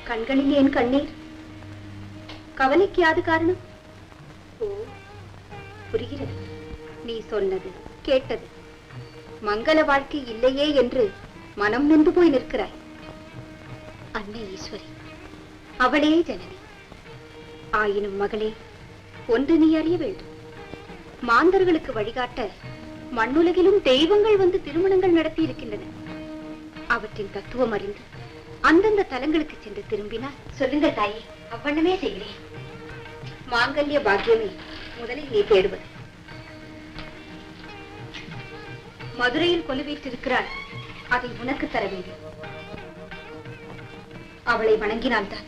கண்களில் ஏன் கண்ணீர்? கவலைக்கு யாது காரணம்? ஓ, புரிகிறது. நீ சொன்னது கேட்டது. மங்கள வாழ்க்கை இல்லையே என்று மனம் நொந்து போய் நிற்கிறாய். அன்னை ஈஸ்வரி, அவளே ஜனனி. ஆயினும் மகளே, ஒன்று நீ அறிய வேண்டும். மாந்தர்களுக்கு வழிகாட்ட மண்ணுலகிலும் தெய்வங்கள் வந்து திருமணங்கள் நடத்தி இருக்கின்றன. அவற்றின் தத்துவம் அறிந்து அந்தந்த தலங்களுக்கு சென்று திரும்பினார். சொல்லுங்கள் தாயே, அவ்வண்ணமே செய்கிறேன். மாங்கல்ய பாக்கியமே முதலில் நீ தேடுவது. மதுரையில் கொலுவீற்றிருக்கிறாள், அதை உனக்கு தர வேண்டும். அவளை வணங்கினால்தான்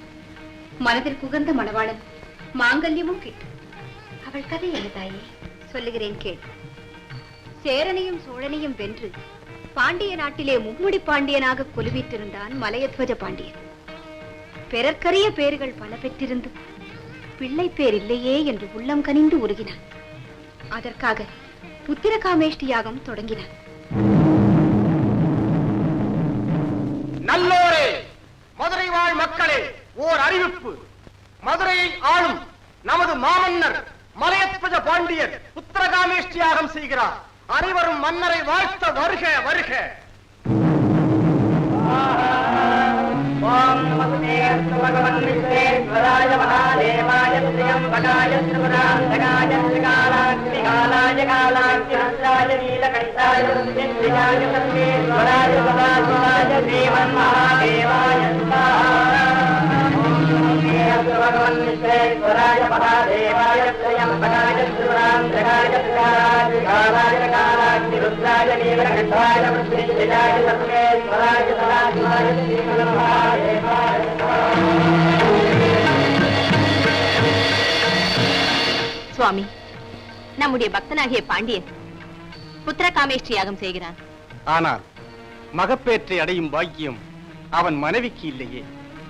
மனதில் குகந்த மணவாளன் மாங்கல்யமும் கிட்டும். அவள் கதை என்ன தாயே? சொல்லுகிறேன் கேள். சேரனையும் சோழனையும் வென்று பாண்டிய நாட்டிலே மும்முடி பாண்டியனாக கொலுவீற்றிருந்தான் மலையத்வஜ பாண்டியன். பிறர்க்கரிய பேர்கள் பல பெற்றிருந்து பிள்ளை பேர் இல்லையே என்று உள்ளம் கனிந்து உருகினான். அதற்காக புத்திரகாமேஷ்டி யாகம் தொடங்கினான். நல்லோரே, மதுரை வாழ் மக்களே, ஓர் அறிவிப்பு. மதுரையை ஆளும் நமது மாமன்னர் மலையத்வஜ பாண்டியர் புத்திரகாமேஷ்டி யாகம் செய்கிறார். அனைவரும் மன்னரை வாழ்த்த வருக வருக. ஓம் நமஸ்தே பகவன் விஸ்வேஸ்வராய மகாதேவாய த்ரியம்பகாய த்ரிபுராந்தகாய த்ரிகாலாக்னிகாலாய காலாக்னிஹஸ்தாய நீலகண்டாய ருத்ரேந்திராய சர்வேஸ்வராய சதாசிவாய தேவன் மகாதேவாய भगवान विश्वेश्वराय महादेवाय त्रयंबकाय त्रिपुरांतकाय त्रिकालाय कालाग्निरुद्राय नीलकंठाय मृत्युंजयाय सर्वेश्वराय सदाशिवाय श्रीमन्महादेवाय சுவாமி, நம்முடைய பக்தனாகிய பாண்டியன் புத்திரகாமேஷ்டி யாகம் செய்கிறான். ஆனால் மகப்பேற்றை அடையும் பாக்கியம் அவன் மனைவிக்கு இல்லையே.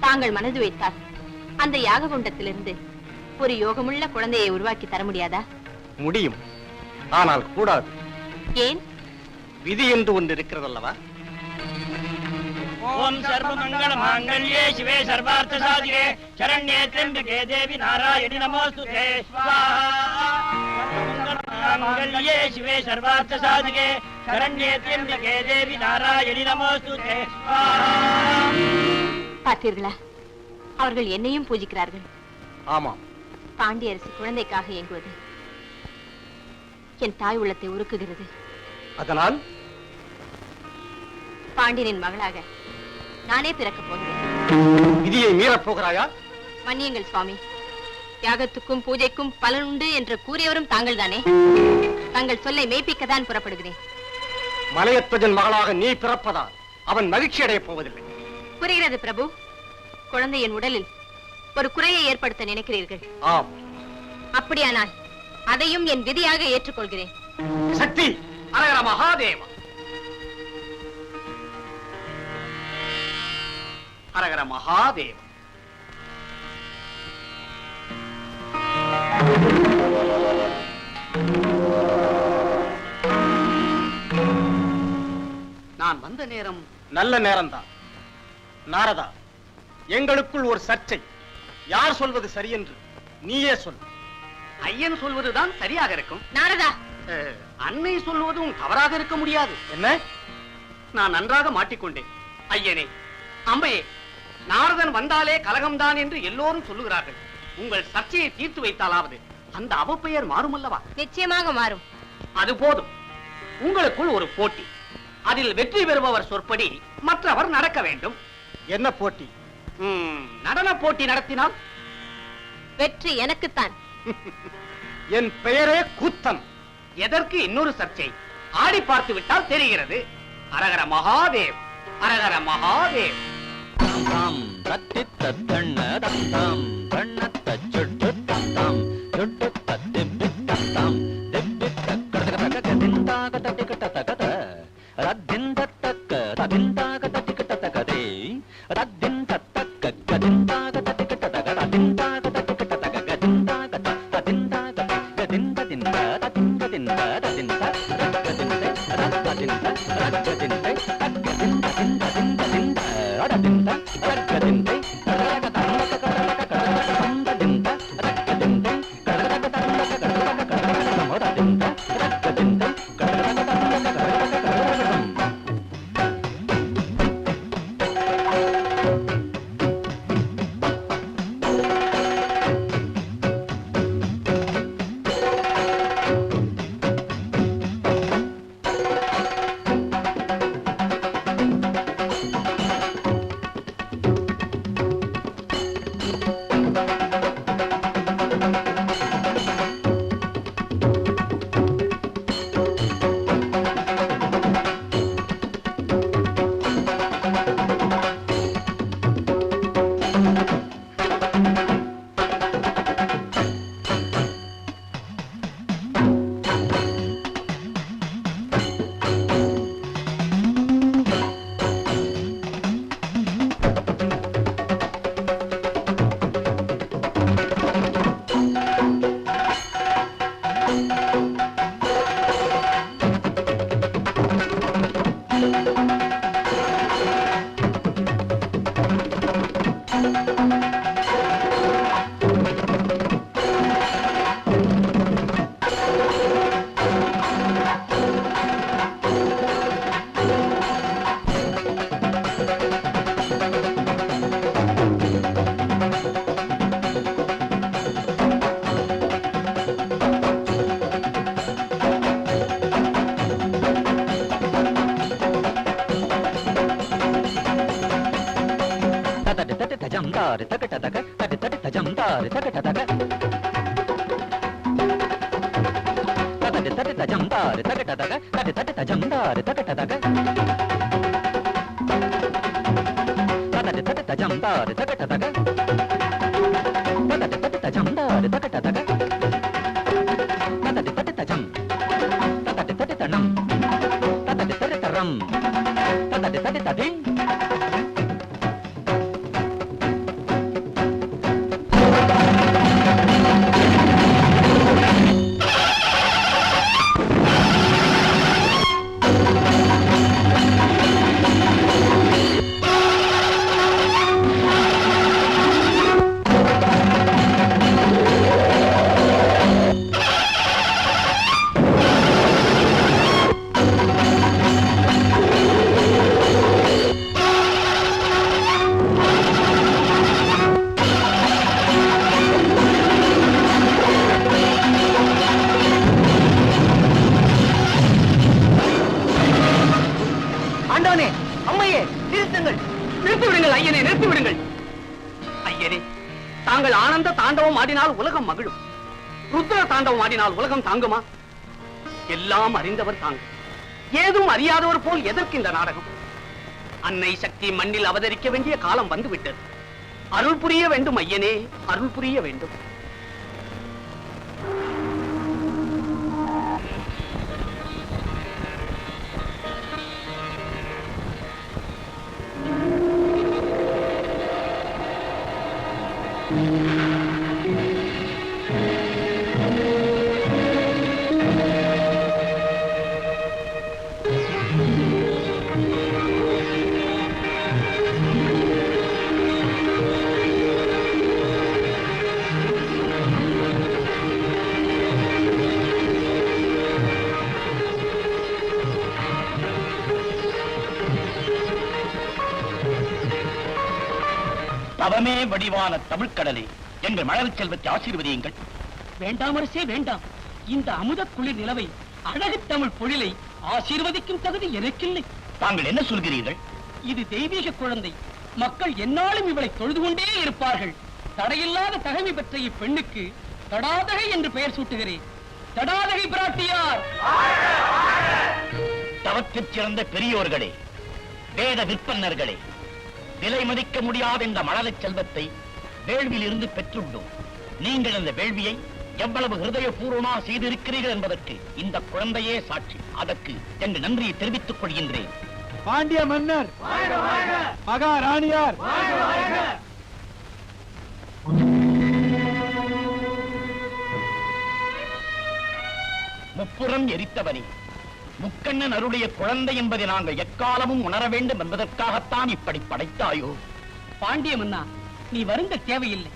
தாங்கள் மனது வைத்தால் அந்த யாக குண்டத்திலிருந்து ஒரு யோகமுள்ள குழந்தையை உருவாக்கி தர முடியாதா? முடியும், ஆனால் கூடாது. ஏன்? விதி என்று ஒன்று இருக்கிறதல்லவா? ஓம் சர்வ மங்கள மாங்கல்யே சிவே சர்வார்த்த சாதிகே சரண்யே த்ர்யம்பகே தேவி நாராயணி நமோஸ்துதே ஸ்வாஹா. மாங்கல்யே சிவே சர்வார்த்த சாதிகே சரண்யே த்ர்யம்பகே தேவி நாராயணி நமோஸ்துதே ஸ்வாஹா. பார்த்தீர்களா, அவர்கள் என்னையும் பூஜிக்கிறார்கள். ஆமாம், பாண்டியரசு குழந்தைக்காக இயங்குவது என் தாய் உள்ளத்தை உருக்குகிறது. அதனால் பாண்டியனின் மகளாக நானே பிறக்கப் போகிறேன். விதியை மீறப் போகிறாயா? மன்னியுங்கள் சுவாமி, யாகத்துக்கும் பூஜைக்கும் பலன் உண்டு என்று கூறியவரும் தாங்கள் தானே. தங்கள் சொல்லை மெய்ப்பிக்கத்தான் புறப்படுகிறேன். மலையத்வஜன் மகளாக நீ பிறப்பதால் அவன் மகிழ்ச்சி அடையப் போவதில்லை. புரிகிறது பிரபு. குழந்தையின் உடலில் ஒரு குறையை ஏற்படுத்த நினைக்கிறீர்கள். ஆம். அப்படியானால் அதையும் என் விதியாக ஏற்றுக்கொள்கிறேன். சக்தி, அரகர மகாதேவா. அரகர மகாதேவா. நான் வந்த நேரம் நல்ல நேரம்தான். நாரதா, எங்களுக்குள் ஒரு சர்ச்சை. யார் சொல்வது சரி என்று நீயே சொல். ஐயன் சொல்வதுதான் சரியாக இருக்கும். நாரதா, அன்னை சொல்வதும் தவறாக இருக்க முடியாது. என்ன? நான் நன்றாக மாட்டிக்கொண்டேன். ஐயனே, அம்மையே, நாரதன் வந்தாலே கலகம்தான் என்று எல்லோரும் சொல்லுகிறார்கள். உங்கள் சர்ச்சையை தீர்த்து வைத்தாலாவது அந்த அவப்பெயர் மாறுமல்லவா? நிச்சயமாக மாறும். அது போதும். உங்களுக்குள் ஒரு போட்டி. அதில் வெற்றி பெறுபவர் சொற்படி மற்றவர் நடக்க வேண்டும். என்ன போட்டி? நடன போட்டி நடத்தினால் வெற்றி எனக்குத்தான். என் பெயரே கூத்தன். எதற்கு இன்னொரு சர்ச்சை? ஆடி பார்த்து விட்டால் தெரிகிறது. அரகர மகாதேவ், அரகர மகாதேவ். தாம் தத்தி தத்தண்ண தத்தாம் கண்ணத்த சுட்டு தத்தாம் சுட்டு தத்தி தத்தாம் திப்பி தக்கடக கதிந்தாக தட்டிக்கட்ட தகத ரத்திந்த தக்க ததிந்தாக தட்டிக்கட்ட தகதே ரத்திந்த தக்க கதிந்தாக தட்டிக்கட்ட தக ரத்திந்தாக தட்டிக்கட்ட தக கதிந்தாக ததிந்தாக கதிந்த திந்த ததிந்த திந்த ததிந்த ரக்கதிந்த ரக்கதிந்த ரக்கதிந்த தக்கதிந்த திந்த திந்த திந்த ரக்கதிந்த ரக்கதிந்த தாரி தகட தக தடி தடி தஜம் தாரி தகட தக தடி தடி தஜம் தாரி தகட தக தடி தடி தஜம் தாரி தகட தக தடி தடி தஜம் தாரி தகட தக தடி தடி தஜம் தாரி தகட தக தடி தடி தஜம் தடி தடி தனம் தடி தடி தரம் தடி தடி தடி ஆண்டவனே, அம்மையே, நிறுத்துங்கள், நிறுத்தி விடுங்கள் ஐயனே, நிறுத்தி விடுங்கள். ஐயனே, தாங்கள் ஆனந்த தாண்டவம் ஆடினால் உலகம் மகிழும், ருத்ர தாண்டவம் ஆடினால் உலகம் தாங்குமா? எல்லாம் அறிந்தவர் தாங்கள், ஏதும் அறியாதவர் போல் எதற்கு இந்த நாடகம்? அன்னை சக்தி மண்ணில் அவதரிக்க வேண்டிய காலம் வந்துவிட்டது. அருள் புரிய வேண்டும் ஐயனே, அருள் புரிய வேண்டும். தவமே வடிவான தமிழ்கடலே, எங்கள் மழலை செல்வத்தை ஆசீர்வதியுங்கள். வேண்டாம் அரசே, வேண்டாம். இந்த அமுத குளிர் நிலவை, அழகு தமிழ் பொழிலை ஆசீர்வதிக்கும் தகுதி எனக்கில்லை. தாங்கள் என்ன சொல்கிறீர்கள்? இது தெய்வீக குழந்தை, மக்கள் எந்நாளும் இவளை தொழுது கொண்டே இருப்பார்கள். தடையில்லாத தகமை பெற்ற இப்பெண்ணுக்கு தடாதகை என்று பெயர் சூட்டுகிறேன். தடாதகை பிராட்டியார். தவத்திற் சிறந்த பெரியோர்களே, வேத விற்பன்னர்களே, விலை மதிக்க முடியாத இந்த மழலை செல்வத்தை வேள்வியில் இருந்து பெற்றுள்ளோம். நீங்கள் அந்த வேள்வியை எவ்வளவு ஹிருதயபூர்வமாக செய்திருக்கிறீர்கள் என்பதற்கு இந்த குழந்தையே சாட்சி. அதற்கு எங்கள் நன்றியை தெரிவித்துக் கொள்கின்றேன். பாண்டிய மன்னர், மகாராணியார், முப்புறம் எரித்தவனே, முக்கண்ணன் அருடைய குழந்தை என்பதை நாங்கள் எக்காலமும் உணர வேண்டும் என்பதற்காகத்தான் இப்படி படைத்தாயோ? பாண்டிய மன்னா, நீ வருந்த தேவையில்லை.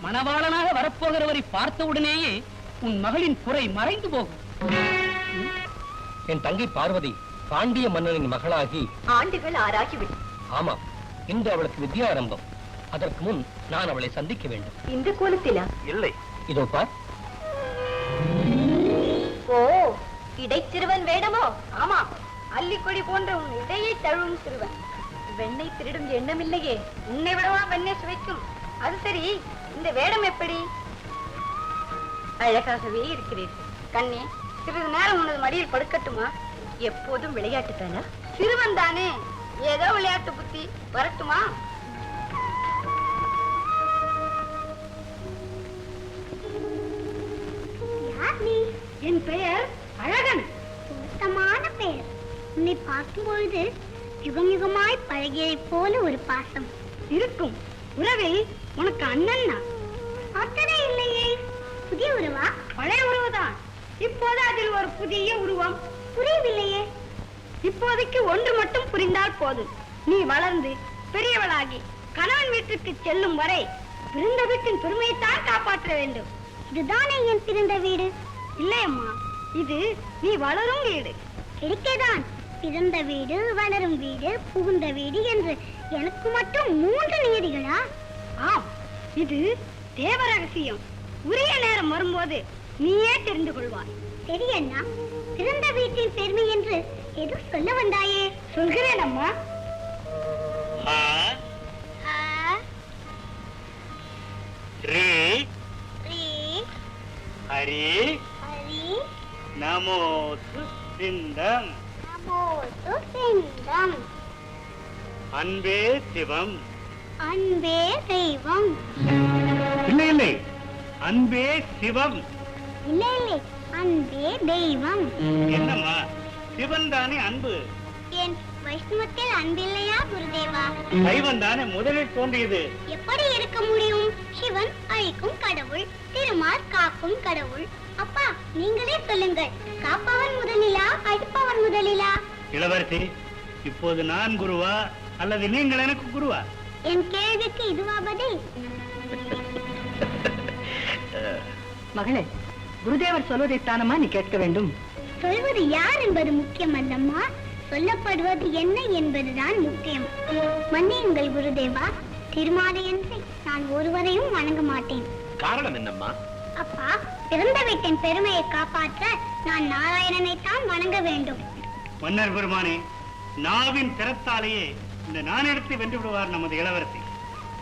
மணவாளனாக வரப்போகிறவரை பார்த்தவுடனேயே உன் மகளின் குறை மறைந்து போகும். என் தங்கை பார்வதி பாண்டிய மன்னனின் மகளாகி ஆண்டுகள் ஆறாகிவிடும். ஆமா, இன்று அவளுக்கு வித்யாரம்பம். அதற்கு முன் நான் அவளை சந்திக்க வேண்டும். இந்த கோலத்திலா? இல்லை, இதோ பார். ஓ, இடைச்சிறுவன் வேடமோ? ஆமா, அல்லிக்கொடி போன்ற உன் இடையை தழுவும் சிறுவன். வெண்ணை திருடும் எண்ணமில்லையே. உன்னை விடவா வெண்ணை சுவைக்கும்? அது சரி, இந்த வேடம் எப்படி? அழகாகவே இருக்கிறீர்கள். கண்ணே, சிறிது நேரம் உனது மடியில் படுக்கட்டுமா? எப்போதும் விளையாட்டு தானா? சிறுவன் தானே, ஏதோ விளையாட்டு புத்தி. வரட்டுமா? என் பெயர் அழகன். பொருத்தமான பெயர். உன்னை பார்க்கும் பொழுது யுகம் யுகமாய் பழகியதை போல ஒரு பாசம் இருக்கும். உறவில் உனக்கு அண்ணன் நான். அத்தனை இல்லையே. புதிய உறவா? பழைய உறவுதான். இப்போது அதில் ஒரு புதிய உருவம். புரியவில்லையே. இப்போதைக்கு ஒன்று மட்டும் புரிந்தால் போதும். நீ வளர்ந்து பெரியவளாகி கணவன் வீட்டுக்கு செல்லும் வரை பிறந்த வீட்டின் பெருமையைத்தான் காப்பாற்ற வேண்டும். இதுதானே என் பிறந்த வீடு. இல்லையம்மா, இது நீ வளரும் வீடு. கிடைக்கதான். பிறந்த வீடு, வளரும் வீடு, புகுந்த வீடு என்று எனக்கு மட்டும் 3 நியதிகளா? ஆம், இது தேவ ரகசியம். உரிய நேரம் வரும்போது நீயே தெரிந்து கொள்வாய். சரி அண்ணா, பிறந்த வீட்டின் பெருமை என்று ஏதோ சொல்ல வந்தாயே. சொல்கிறேன் அம்மா. அன்பே சிவம். அன்பே தெய்வம். இல்லை இல்லை, அன்பே சிவம். இல்லை இல்லை, அன்பே தெய்வம். என்னம்மா, சிவன் தானே அன்பு. என் வைஷ்ணவத்தில் அன்பில்லையா குருதேவா? சைவன் தானே முதலில் தோன்றியது. எப்படி இருக்க முடியும்? சிவன் அழிக்கும் கடவுள், திருமால் காக்கும் கடவுள். அப்பா, நீங்களே சொல்லுங்கள், காப்பவன் முதலிலா அழிப்பவன் முதலிலா? இளவரசி, இப்போது நான் குருவா அல்லது நீங்கள் எனக்கு குருவா? என் கேள்விக்கு இதுவா பதில்? மகளே, குருதேவர் சொல்வதைத்தானமா நீ கேட்க வேண்டும். சொல்வது யார் என்பது முக்கியம் அல்லம்மா, சொல்லப்படுவது என்ன என்பதுதான் முக்கியம். மன்னியுங்கள் குருதேவா, திருமாலையன்றி நான் ஒருவரையும் வணங்க மாட்டேன். காரணம் என்னம்மா? அப்பா, பிறந்த வீட்டின் பெருமையை காப்பாற்ற நான் நாராயணனைத்தான் வணங்க வேண்டும். மன்னர் பெருமானே, நாவின் திறத்தாலேயே இந்த நாணயத்தை வென்று விடுவார் நமது இளவரசி.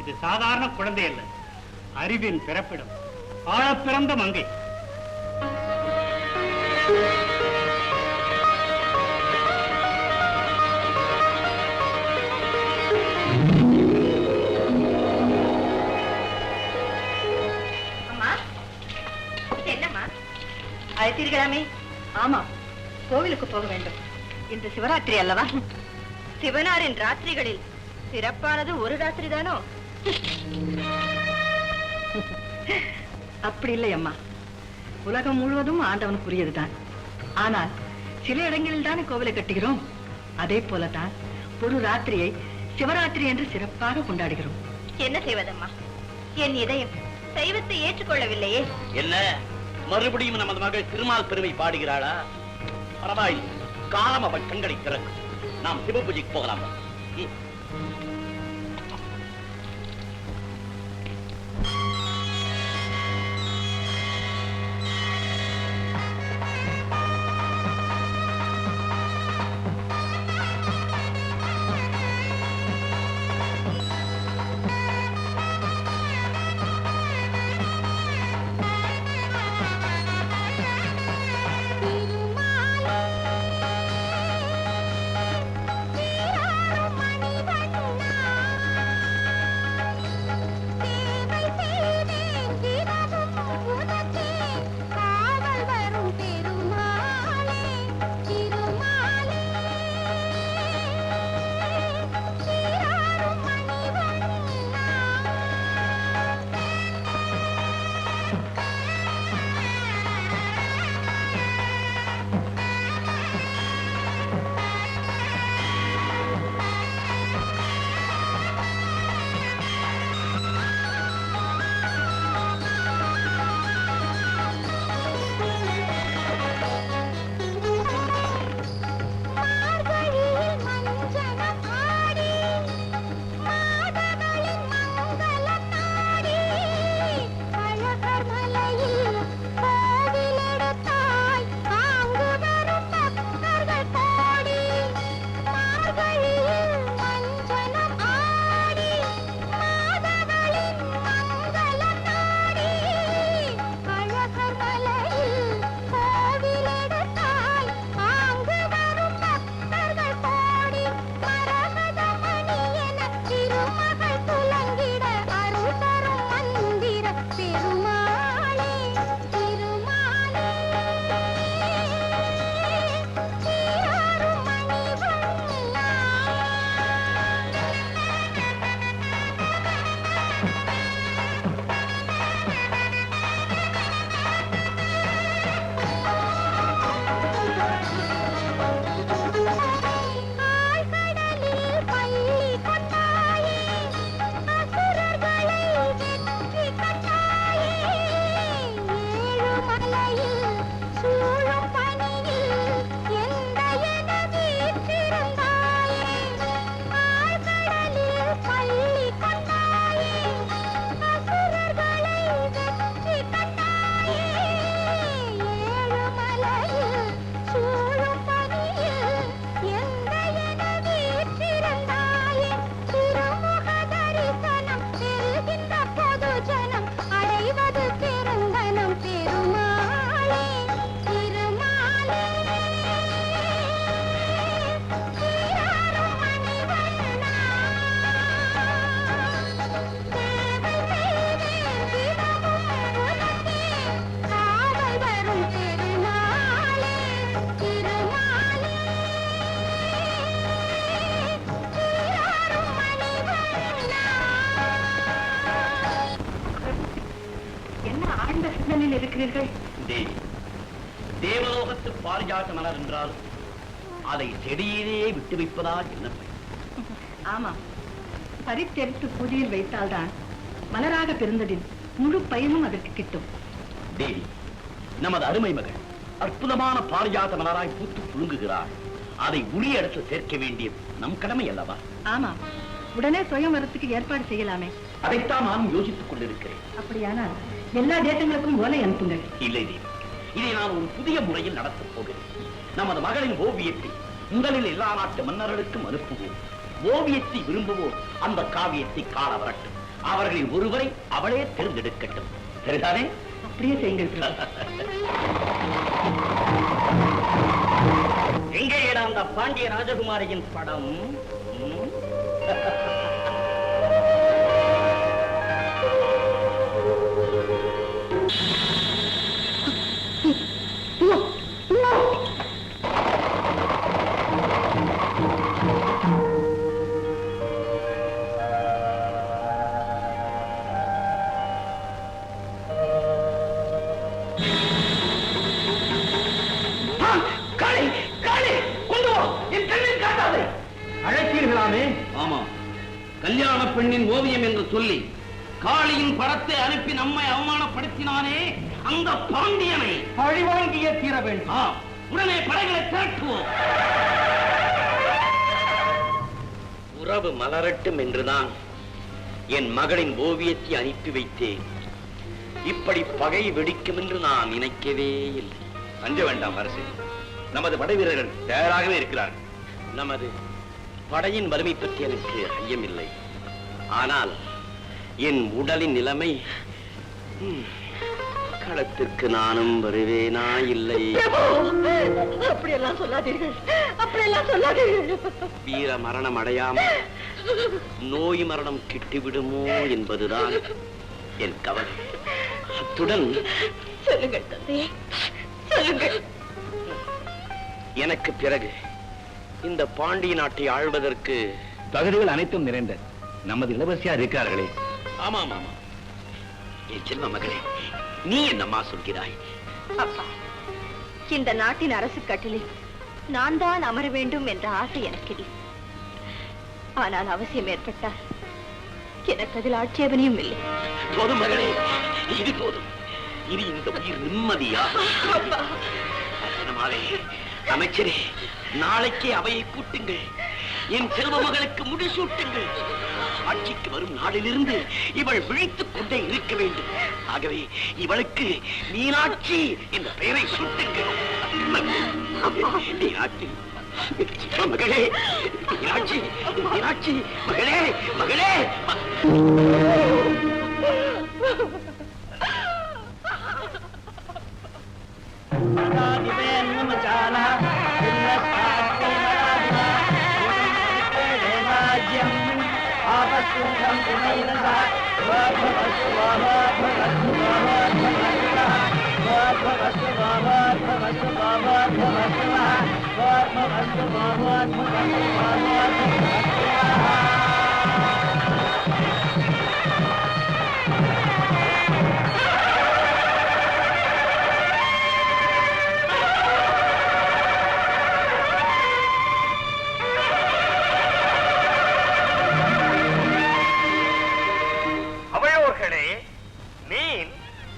இது சாதாரண குழந்தை அல்ல, அறிவின் பிறப்பிடம், ஆழப் பிறந்த மங்கை. என்னம்மா, அழைத்தீர்களாமே? ஆமா, கோவிலுக்கு போக வேண்டும். இன்று சிவராத்திரி அல்லவா? சிவனாரின் ராத்திரிகளில் சிறப்பானது ஒரு ராத்திரி தானோ? அப்படி இல்லை அம்மா, உலகம் முழுவதும் ஆண்டவனுக்குரியதுதான். ஆனால் சில இடங்களில் தானே கோவிலை கட்டுகிறோம். அதே போலதான் ஒரு ராத்திரியை சிவராத்திரி என்று சிறப்பாக கொண்டாடுகிறோம். என்ன செய்வதம்மா, என் இதயம் சைவத்தை ஏற்றுக்கொள்ளவில்லையே. என்ன, மறுபடியும் நமது மகள் திருமால் பெருமை பாடுகிறாளா? பரவாயில்லை, காலம் அவள் கண்களை திறக்கும். நாம் சிவ பூஜைக்கு போகலாம். மணிவண்ணா நிலைமையில் இருக்கிறீர்கள்? தேவி, தேவலோகத்து பாரிஜாத மலர் என்றால் அதை செடியிலேயே விட்டு வைப்பதால் என்ன பயன்? ஆமா, பறித்தெடுத்து பூஜையில் வைத்தால்தான் மலராக பிறந்ததின் முழு பயனும் அதற்கு கிட்டும். தேவி, நமது அருமை மகள் அற்புதமான பாரிஜாத மலராய் பூத்து குலுங்குகிறாள். அதை உளியடத்து சேர்க்க வேண்டிய நம் கடமை அல்லவா? ஆமா, உடனே சுயம்வரத்துக்கு ஏற்பாடு செய்யலாமே. அதைத்தான் நானும் யோசித்துக் கொண்டிருக்கிறேன். அப்படியானால் எல்லா தேசங்களுக்கும் ஓலை அனுப்புங்கள். இல்லை தேவி, இதை நான் ஒரு புதிய முறையில் நடத்தப் போகிறேன். நமது மகளின் ஓவியத்தை முதலில் எல்லா நாட்டு மன்னர்களுக்கும் அனுப்புவோம். ஓவியத்தை விரும்புவோர் அந்த காவியத்தை காண வரட்டும். அவர்களில் ஒருவரை அவளே தேர்ந்தெடுக்கட்டும். சரிதானே? அப்படியே செய்யுங்கள். எங்கே அந்த பாண்டிய ராஜகுமாரியின் படம்? அழைத்தீர்களாமே? ஆமா, கல்யாண பெண்ணின் ஓவியம் என்று சொல்லி காளியின் படத்தை அனுப்பி நம்மை அவமானப்படுத்தினானே அந்த பாண்டியனை பழிவாங்கிய தீர வேண்டும். உடனே படைகளை திரட்டுவோம். உறவு மலரட்டும் என்றுதான் என் மகளின் ஓவியத்தை அனுப்பி வைத்தேன். இப்படி பகை வெடிக்கும் என்று நான் நினைக்கவே இல்லை. அஞ்ச வேண்டாம் அரசே, நமது படை வீரர்கள் தயாராகவே இருக்கிறார்கள். நமது படையின் வலிமை பற்றி எனக்கு ஐயமில்லை. ஆனால் என் உடலின் நிலைமை, களத்திற்கு நானும் வருவேனா இல்லை? அப்படியெல்லாம் சொல்லாதீர்கள், அப்படியெல்லாம் சொல்லாதீர்கள். வீர மரணம் அடையாமல் நோய் மரணம் கிட்டிவிடுமோ என்பதுதான் என் கவலை. அத்துடன் சொல்லுங்கள் தந்தை, சொல்லுங்கள். எனக்கு பிறகு இந்த பாண்டிய நாட்டை ஆள்வதற்கு தகுதிகள் அனைத்தும் நிறைந்த நமது இளவரசியார் இருக்கிறார்களே. ஆமாம் ஆமாம். என் செல்வ மகளே, நீ என்னம்மா சொல்கிறாய்? அப்பா, இந்த நாட்டின் அரசு கட்டிலில் நான் தான் அமர வேண்டும் என்ற ஆசை எனக்கு இல்லை. ஆனால் அவசியம் ஏற்பட்டால் எனக்கு அதில் ஆட்சேபனையும் இல்லை. போதும் மகளே, இது போதும். இனி இந்த உயிர் நிம்மதியா? அமைச்சரே, நாளைக்கே அவையை கூட்டுங்கள். என் செல்வ மகளுக்கு முடிசூட்டுங்கள். ஆட்சிக்கு வரும் நாளிலிருந்து இவள் விழித்துக் கொண்டே இருக்க வேண்டும். ஆகவே இவளுக்கு மீனாட்சி என்ற பெயரை சூட்டுங்கள். மீனாட்சி மகளே, மீனாட்சி, மீனாட்சி மகளே, மகளே.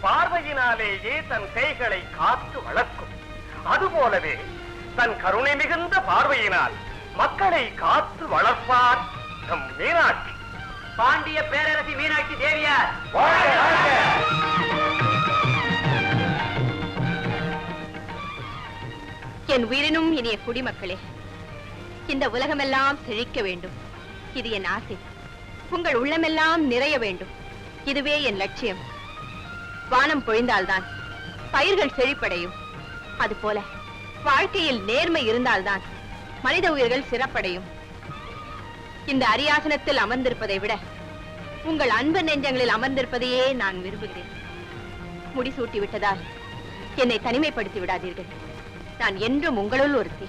பார்வையினாலேயே தன் கைகளை காத்து வளர்க்கும். அதுபோலவே தன் கருணை மிகுந்த பார்வையினால் மக்களை காத்து வளர்ப்பார் நம் மீனாட்சி. பாண்டிய பேரரசி மீனாட்சி தேவியார். என் உயிரினும் இனிய குடிமக்களே, இந்த உலகமெல்லாம் செழிக்க வேண்டும். இது என் ஆசை. உங்கள் உள்ளமெல்லாம் நிறைய வேண்டும். இதுவே என் லட்சியம். வானம் பொழிந்தால்தான் பயிர்கள் செழிப்படையும். அதுபோல வாழ்க்கையில் நேர்மை இருந்தால்தான் மனித உயிர்கள் சிறப்படையும். இந்த அரியாசனத்தில் அமர்ந்திருப்பதை விட உங்கள் அன்பு நெஞ்சங்களில் அமர்ந்திருப்பதையே நான் விரும்புகிறேன். முடிசூட்டி விட்டதால் என்னை தனிமைப்படுத்தி விடாதீர்கள். நான் என்றும் உங்களுள் ஒருத்தி.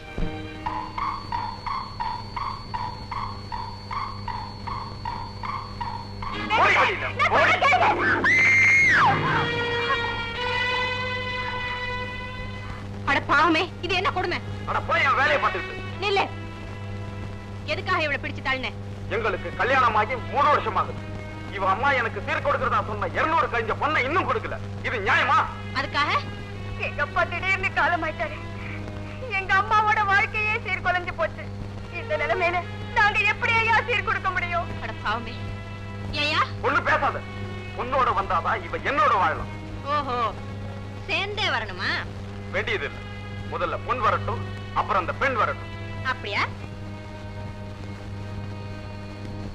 கொடுமை. அட போய் என் வேலையை பார்த்துக்கிட்டு. நில்லு. எதுக்காக இவளை பிடிச்சு தள்ளின? எங்களுக்கு கல்யாணம் ஆகி 3 வருஷம் ஆகுது. இவ அம்மா எனக்கு சீர் கொடுக்கறதா சொன்ன 200 கழிஞ்ச பொண்ணை இன்னும் கொடுக்கல. இது நியாயமா? அதுக்காக எங்க அப்பா திடீர்னு காலமாயிட்டாரு. எங்க அம்மாவோட வாழ்க்கையே சீர்குலைஞ்சு போச்சு. இந்த நிலைமையில நாங்க எப்படி ஐயா சீர் கொடுக்க முடியும்? அட பாவமே. ஏயா ஒண்ணு பேசாத. பொண்ணோட வந்தாதான் இவ என்னோட வாழலாம். ஓஹோ, சேர்ந்தே வரணுமா? வேண்டியது இல்லை. முதல்ல பொன் வரட்டும், அப்புறம் அந்த பெண் வரட்டும். அப்படியா?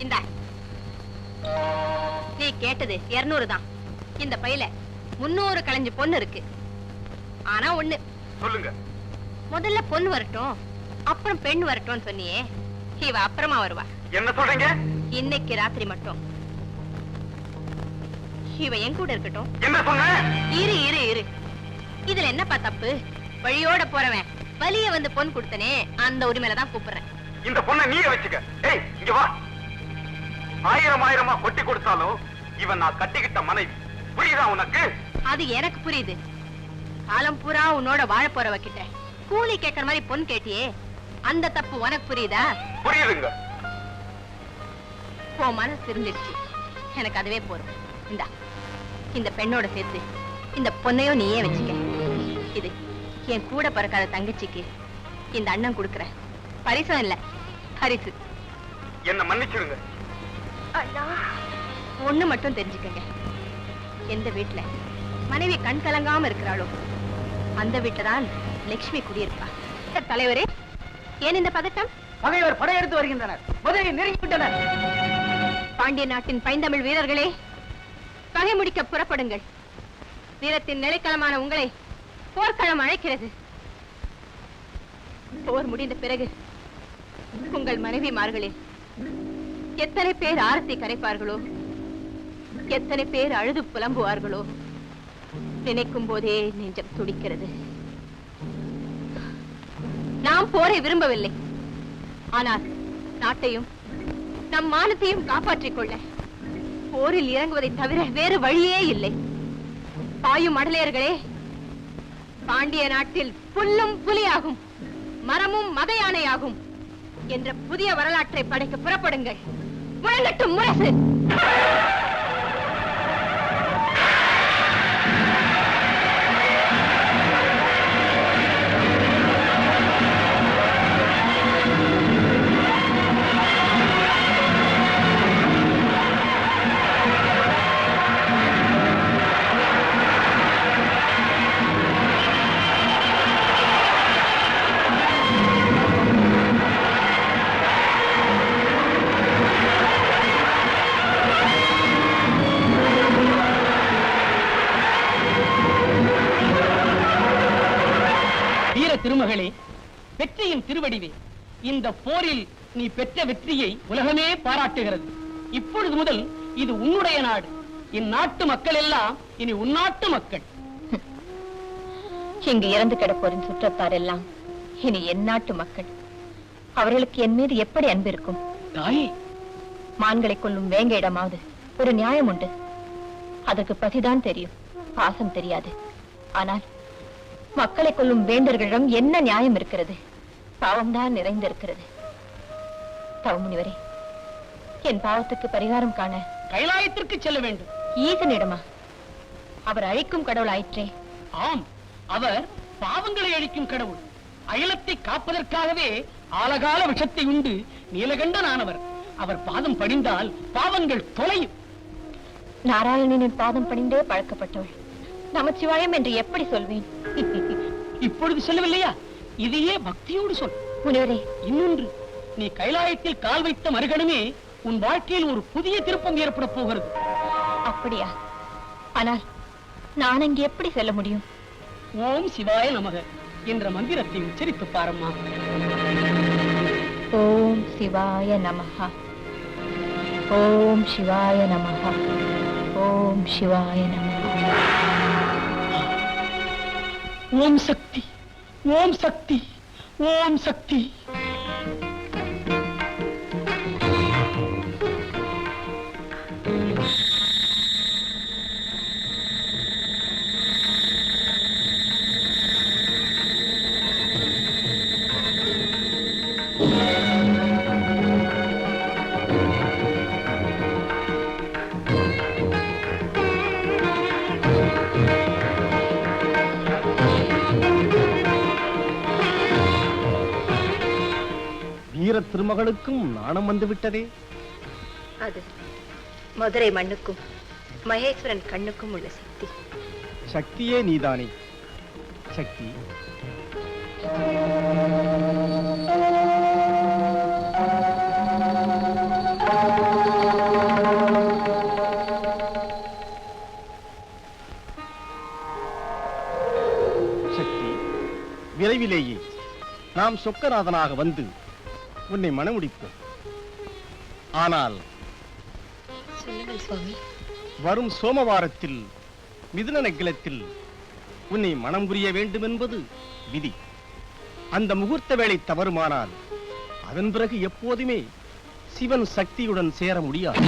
இந்த நீ கேட்டது 200 தான். இந்த பையில 300 களைஞ்சு பொண்ணு இருக்கு. ஆனா ஒண்ணு சொல்லுங்க. முதல்ல பொண்ணு வரட்டும், அப்புறம் பெண் வரட்டும் சொன்னியே, இவ அப்புறமா வருவா. என்ன சொல்றீங்க? இன்னைக்கு ராத்திரி மட்டும் இவ என் கூட இருக்கட்டும். என்ன சொன்ன? இரு இரு இரு, இதுல என்னப்பா தப்பு? வழியோட போறவன் வலிய வந்து பொன் கொடுத்தனே, அந்த உரிமையில தான் கூப்பிடுறேன். இந்த பொண்ணை நீங்க வச்சுக்க. ஏய், இங்க வா. 1000 கொட்டி கொடுத்தாலும் இவன் நான் கட்டிக்கிட்ட மனைவி. புரியுதா உனக்கு? அது எனக்கு புரியுது. காலம் பூரா உன்னோட வாழ போறவ கிட்ட கூலி கேட்கற மாதிரி பொன் கேட்டியே, அந்த தப்பு உனக்கு புரியுதா? புரியுதுங்க. போ, மனசு திருந்துடுச்சு. எனக்கு அதுவே போறோம். இந்தா, இந்த பெண்ணோட சேர்த்து இந்த பொண்ணையும் நீயே வச்சுக்க. இது என் கூட பிறக்காத தங்கச்சிக்கு இந்த அண்ணன் கொடுக்கிற பரிசம் இல்ல, பரிசு. என்ன மன்னிச்சிருங்க. அண்ணா, ஒண்ணு மட்டும் தெரிஞ்சுக்கங்க. எந்த வீட்டுல மனைவி கண் கலங்காம இருக்கிறாளோ அந்த வீட்டுலதான் லட்சுமி குடியிருப்பா. தலைவரே, ஏன் இந்த பதட்டம்? பகைவர் படையெடுத்து வருகின்றனர். மதுரையை நெருங்கிவிட்டனர். பாண்டிய நாட்டின் பைந்தமிழ் வீரர்களே, பகை முடிக்க புறப்படுங்கள். வீரத்தின் நிலைக்களமான உங்களை போர்க்களம் அழைக்கிறது. போர் முடிந்த பிறகு உங்கள் மனைவிமார்களில் எத்தனை பேர் ஆரத்தி கரைப்பார்களோ, எத்தனை பேர் அழுது புலம்புவார்களோ, நினைக்கும் போதே நெஞ்சம் துடிக்கிறது. நாம் போரை விரும்பவில்லை. ஆனால் நாட்டையும் நம் மானத்தையும் காப்பாற்றிக் கொள்ள போரில் இறங்குவதை தவிர வேறு வழியே இல்லை. பாயும் மடலையர்களே, பாண்டிய நாட்டில் புல்லும் புலியாகும், மரமும் மத யானையாகும் என்ற புதிய வரலாற்றை படைக்க புறப்படுங்கள். முழங்கட்டும் முரசு. திருமகளே, வெற்றியின் திருவடிவே, இந்த போரில் நீ பெற்ற வெற்றியை உலகமே பாராட்டுகிறது. இப்பொழுது முதல் இது உன்னுடைய நாடு. இந்நாட்டு மக்கள் எல்லாம் இனி உன்னாட்டு மக்கள். இங்கு இறந்து கிடப்போரின் சுற்றத்தார் எல்லாம் இனி என் நாட்டு மக்கள். அவர்களுக்கு என் மீது எப்படி அன்பு இருக்கும்? தாயே, மான்களை கொல்லும் வேங்கையிடமாவது ஒரு நியாயம் உண்டு. அதற்கு பசிதான் தெரியும், பாசம் தெரியாது. ஆனால் மக்களை கொல்லும் வேந்தர்களிடம் என்ன நியாயம் இருக்கிறது? பாவம்தான் நிறைந்திருக்கிறது. தவமுனிவரே, என் பாவத்துக்கு பரிகாரம் காண கைலாயத்திற்கு செல்ல வேண்டும். ஈசனிடமா? அவர் அழிக்கும் கடவுள் ஆயிற்றே. ஆம், அவர் பாவங்களை அழிக்கும் கடவுள். அயலத்தை காப்பதற்காகவே ஆலகால விஷத்தை உண்டு நீலகண்டனானவர். அவர் பாதம் படிந்தால் பாவங்கள் தொலையும். நாராயணனின் பாதம் பணிந்தே பழக்கப்பட்டவள் நமச்சிவாயம் என்று எப்படி சொல்வேன்? இப்பொழுது சொல்லவில்லையா? இதையே பக்தியோடு சொல். முனிவரே, இன்னொன்று, நீ கைலாயத்தில் கால் வைத்த மறுகணமே உன் வாழ்க்கையில் ஒரு புதிய திருப்பம் ஏற்பட போகிறது. அப்படியா? ஆனால் நான் அங்கே எப்படி செல்ல முடியும்? ஓம் சிவாய நமக என்ற மந்திரத்தை உச்சரித்து பாரம்மா. ஓம் சிவாய நமஹ, ஓம் சிவாய நமஹ, ஓம் சிவாய நமஹ. ஓம் சக்தி, ஓம் சக்தி, ஓம் சக்தி. வீர திருமகளுக்கும் நாணம் வந்து விட்டதே. அது மதுரை மண்ணுக்கும் மகேஸ்வரன் கண்ணுக்கும் உள்ள சக்தி. சக்தியே நீதானே சக்தி. சக்தி, விரைவிலேயே நாம் சொக்கநாதனாக வந்து உன்னை மணமுடிப்போம். ஆனால் சொல்லுங்கள் சுவாமி. வரும் சோமவாரத்தில் மிதுன நக்கிலத்தில் உன்னை மனம் புரிய வேண்டும் என்பது விதி. அந்த முகூர்த்த வேளை தவறுமானால் அதன் பிறகு எப்போதுமே சிவன் சக்தியுடன் சேர முடியாது.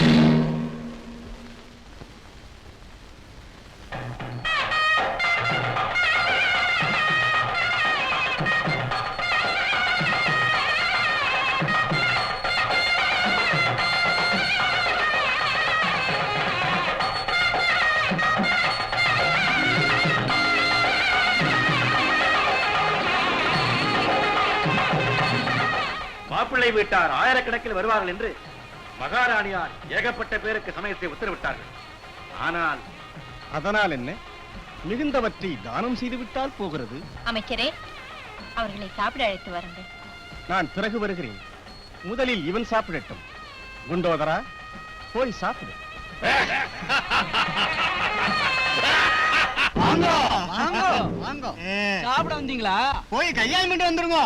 மாப்பிள்ளை வீட்டார் ஆயிரக்கணக்கில் வருவார்கள் என்று மகாராணியார் ஏகப்பட்ட பேருக்கு சமயத்தை உத்தரவிட்டார்கள். ஆனால் அதனால் என்ன, மிகுந்தவற்றை தானம் செய்துவிட்டால் போகிறது. அமைச்சரே, அவர்களை சாப்பிட அழைத்து வாருங்கள். நான் பிறகு வருகிறேன். முதலில் இவன் சாப்பிடட்டும். குண்டோதரா, போய் சாப்பிடு. சாப்பிட வந்தீங்களா? போய் கையால் மீண்டு வந்துருங்க.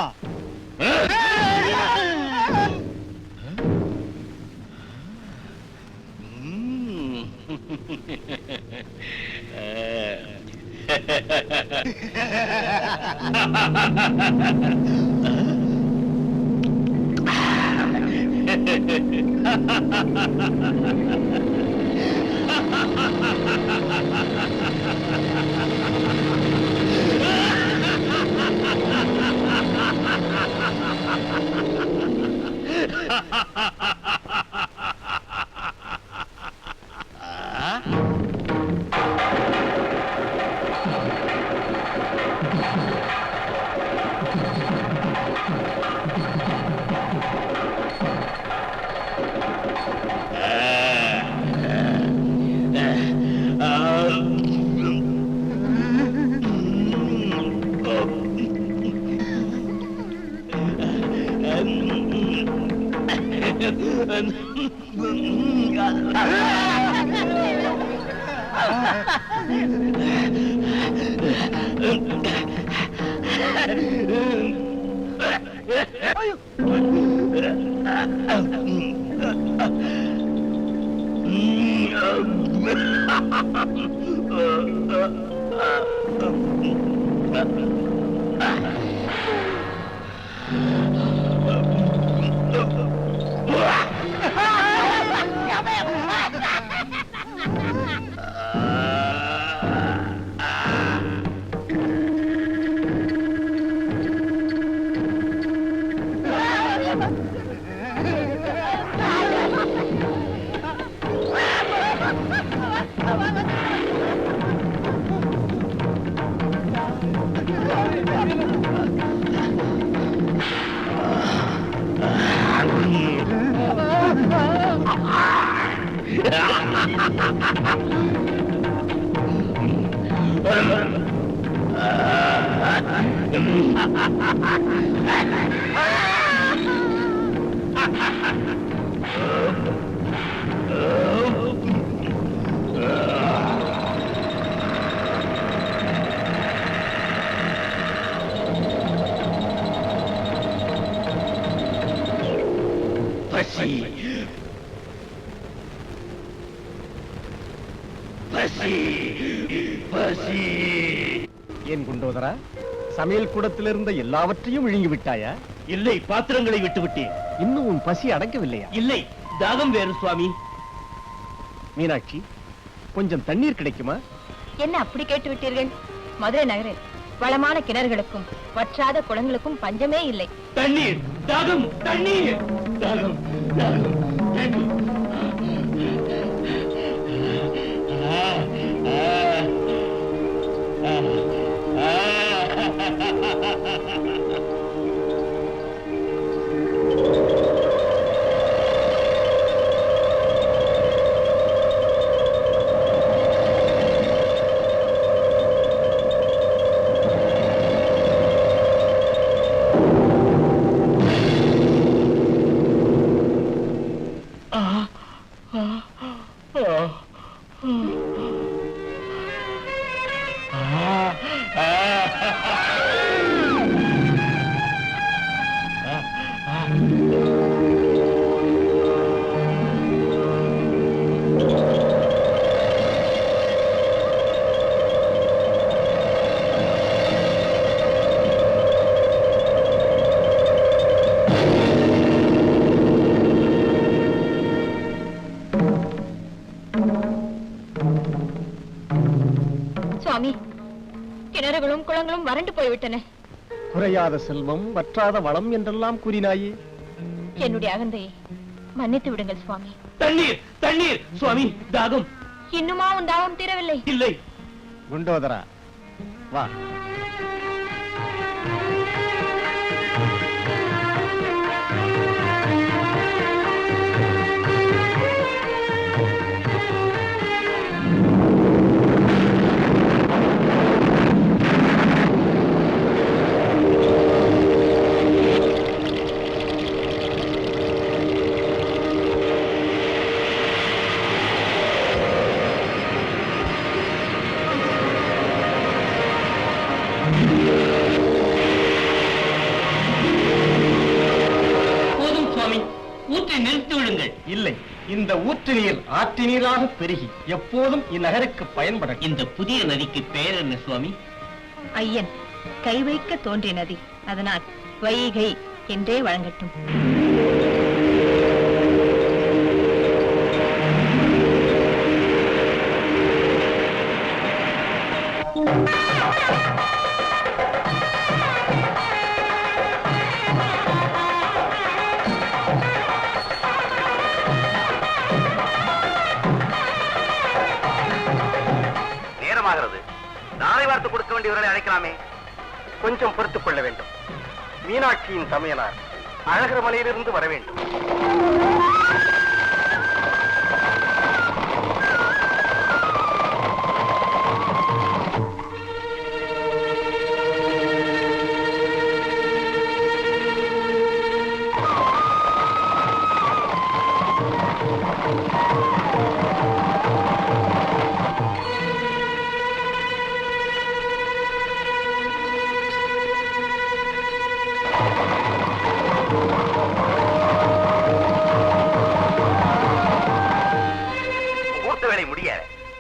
ஏன் குண்டோதரா, சமையல் கூடத்தில் இருந்த எல்லாவற்றையும் விழுங்கி விட்டாயா? இல்லை, பாத்திரங்களை விட்டு விட்டேன். இன்னும் உன் பசி அடங்கவில்லையா? இல்லை, தாகம் வேறு சுவாமி. மீனாட்சி, கொஞ்சம் தண்ணீர் கிடைக்குமா? என்ன அப்படி கேட்டு விட்டீர்கள்? மதுரை நகரில் வளமான கிணறுகளுக்கும் வற்றாத குளங்களுக்கும் பஞ்சமே இல்லை. தண்ணீர், தாகம், தண்ணீர், தாகம், தாகம், தண்ணீர். சுவாமி, கிணறுகளும் குளங்களும் வறண்டு போய்விட்டன. குறையாத செல்வம் வற்றாத வளம் என்றெல்லாம் கூறினாயே. என்னுடைய அகந்தையை மன்னித்து விடுங்கள் சுவாமி. தண்ணீர் தண்ணீர் சுவாமி, தாகம். இன்னுமா உன் தாகம் தீரவில்லை? இல்லை. குண்டோதரா, வா. போதும் சுவாமி, ஊற்றை நிறுத்தி விடுங்கள். இல்லை, இந்த ஊற்று நீர் ஆற்று நீராக பெருகி எப்போதும் இந்நகருக்கு பயன்பட. இந்த புதிய நதிக்கு பெயர் என்ன சுவாமி? ஐயன் கை வைக்க தோன்றிய நதி, அதனால் வைகை என்றே வழங்கட்டும். நேரமாகிறது. நாளை வார்த்து கொடுக்க வேண்டியவர்களை அழைக்கலாமே. கொஞ்சம் பொறுத்துக் கொள்ள வேண்டும். மீனாட்சியின் தமையனார் அழகர் மலையிலிருந்து வர வேண்டும்.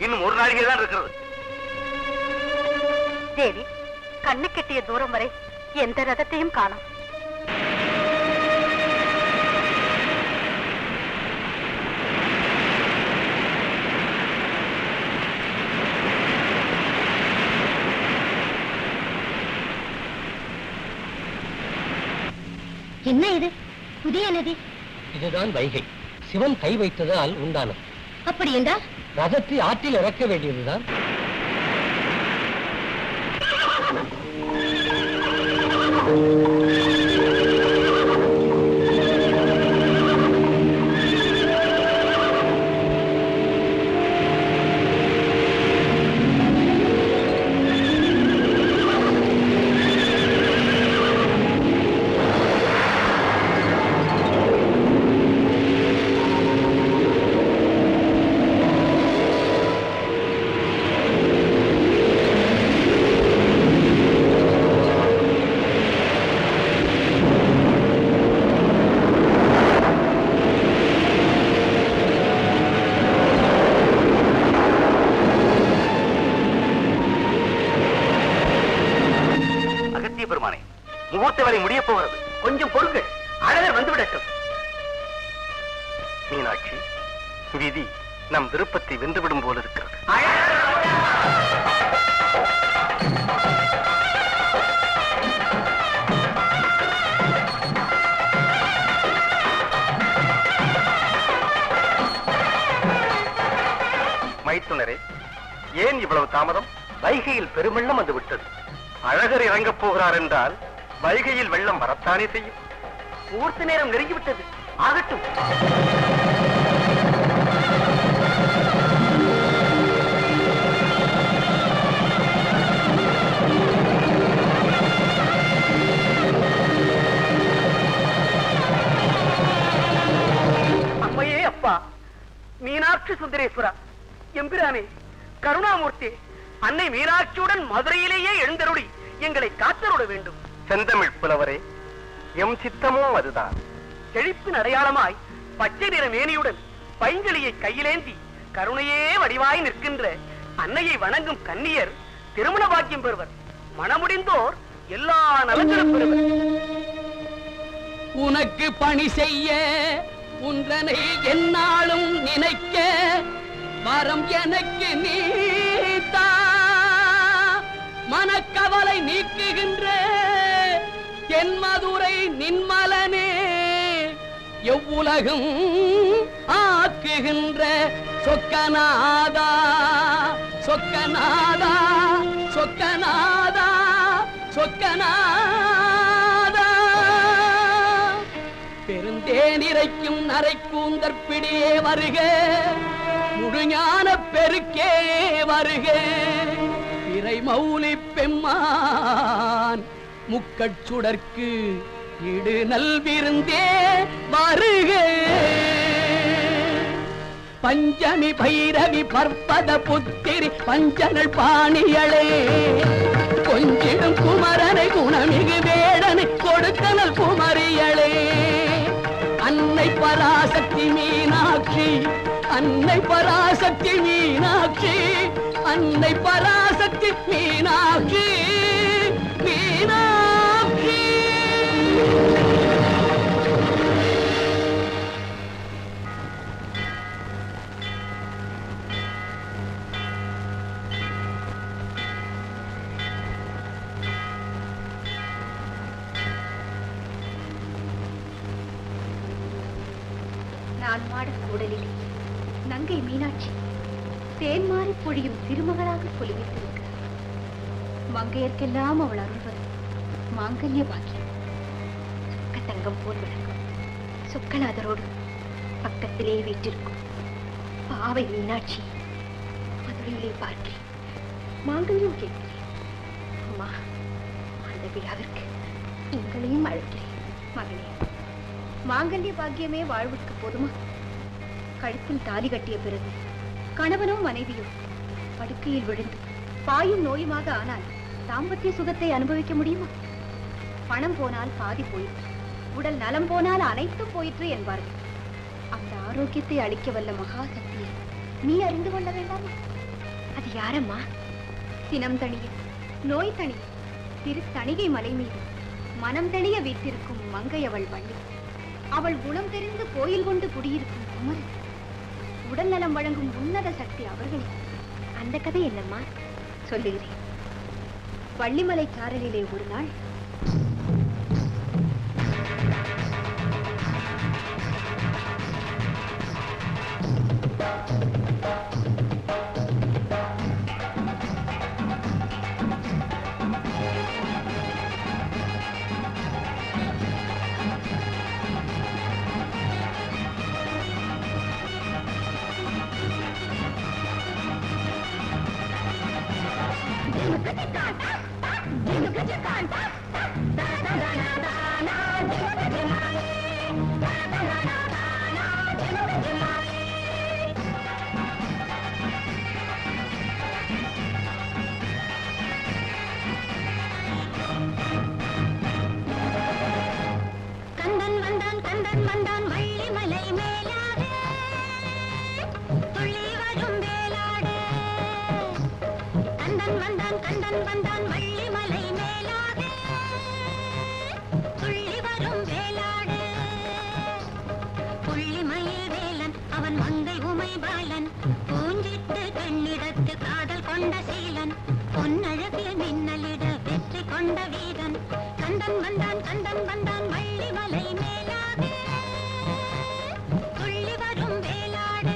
இன்னும் ஒரு நாளிகை தான் இருக்கிறது. தேவி, கண்ணு கெட்டிய தூரம் வரை எந்த ரதத்தையும் காணோம். என்ன இது புதிய நதி? இதுதான் வைகை. சிவன் கை வைத்ததால் உண்டானது. அப்படி என்றால் ரதத்தை ஆற்றில் இறக்க வேண்டியதுதான். பெருமானே, முகூர்த்த வேலை முடிய போகிறது. கொஞ்சம் பொறுங்கள், அழகர் வந்துவிடட்டும். மீனாட்சி, விதி நம் விருப்பத்தை வென்றுவிடும் போல இருக்கிறது. மைத்துனரே, ஏன் இவ்வளவு தாமதம்? வைகையில் பெருமெள்ளம் வந்து விட்டது. அழகர் இறங்கப் போகிறார் என்றால் வைகையில் வெள்ளம் வரத்தானே செய்யும். முகூர்த்த நேரம் நெருங்கிவிட்டது. ஆகட்டும். அம்மையே அப்பா, அப்பா மீனாட்சி சுந்தரேஸ்வரா, எம்பிரானே, கருணாமூர்த்தி, அன்னை மீனாட்சியுடன் மதுரையிலேயே எழுந்தருளி எங்களை காத்தருட வேண்டும். செந்தமிழ் புலவரே, எம் சித்தமும் அதுதான். செழிப்பின் அடையாளமாய் பச்சை நிற மேனியுடன் பைங்கிளியை கையிலேந்தி கருணையே வடிவாய் நிற்கின்ற அன்னையை வணங்கும் கன்னியர் திருமண பாக்கியம் பெறுவர். மனமுடிந்தோர் எல்லா நலங்களும் பெறுவர். உனக்கு பணி செய்ய உன்றனை என்னாலும் நினைக்க வரம் எனக்கு நீத்தா, மனக்கவலை நீக்குகின்ற என் மதுரை நின்மலனே, எவ்வுலகும் ஆக்குகின்ற சொக்கநாதா, சொக்கநாதா, சொக்கநாதா, சொக்கநாதா. பெருந்தேனிரைக்கும் நரைக்கூந்தற்பிடியே வருக, முழுஞான பெருக்கே வருக, பிறை மௌலி பெம்மான் முக்கட்சுடர்க்கு இடு நல்விருந்தே வருக. பஞ்சமி பைரவி பற்பத புத்திரி பஞ்சனள் பாணியளே, கொஞ்சிடும் குமரனை குணமிகு வேடனை கொடுத்தனல் குமரியளே. அன்னை பராசக்தி மீனாட்சி, அன்னை பராசக்தி மீனாட்சி, அன்னை பராசக்தி மீனாட்சி, மீனாட்சி. நான் மாட கூடலிலே நங்கை மீனாட்சி தேன்மாறி பொழியும் திருமகளாக பொலிவித்திருக்கிறார். மங்கையர்க்கெல்லாம் அவள் அருள்வது மாங்கல்ய பாக்கியம். சொக்க தங்கம் போல் விளங்கும் சொக்கநாதரோடு பக்கத்திலே வீற்றிருக்கும் பாவை மீனாட்சி மதுரையிலே பார்க்கிறேன், மாங்கல்யம் கேட்கிறேன். அம்மா, அந்த விழாவிற்கு எங்களையும் அழைக்கிறேன். மகளே, மாங்கல்ய பாக்கியமே வாழ்வுக்கு போதுமா? கழுத்தில் தாலி கட்டிய பிறகு கணவனோ மனைவியோ படுக்கையில் விழுந்து பாயும் நோயுமாக ஆனால் தாம்பத்திய சுகத்தை அனுபவிக்க முடியுமா? பணம் போனால் பாதி போயிற்று, உடல் நலம் போனால் அனைத்தும் போயிற்று என்பார்கள். அந்த ஆரோக்கியத்தை அளிக்க வல்ல மகா சக்தியை நீ அறிந்து கொள்ள வேண்டாமா? அது யாரம்மா? சினம் தணிய நோய் தணிய திரு தணிகை மலை மீது மனம் தெளிய வீட்டிருக்கும் மங்கை அவள் வள்ளி. அவள் குணம் தெரிந்து கோயில் கொண்டு குடியிருக்கும் குமரன். உடல் நலம் வழங்கும் உன்னத சக்தி அவர்களே. அந்த கதை என்னம்மா? சொல்லுகிறேன். வள்ளிமலை சாரலிலே ஒரு நாள் கந்தன் வந்தான் வள்ளிமலை மேலாக துள்ளி வரும் வேலாடு. கந்தன் வந்தான் வள்ளிமலை மேலாக துள்ளி வரும் வேலாடு. புள்ளிமயில் வேலன் அவன் மங்கை உமை பாலன், பூஞ்சிட்டு கண்ணிடத்து காதல் கொண்ட சீலன், பொன்னழகில் மின்னலிட வெற்றி கொண்ட வீரன். கந்தன் வந்தான் வள்ளிமலை மேலாக துள்ளி வரும் வேலாடு.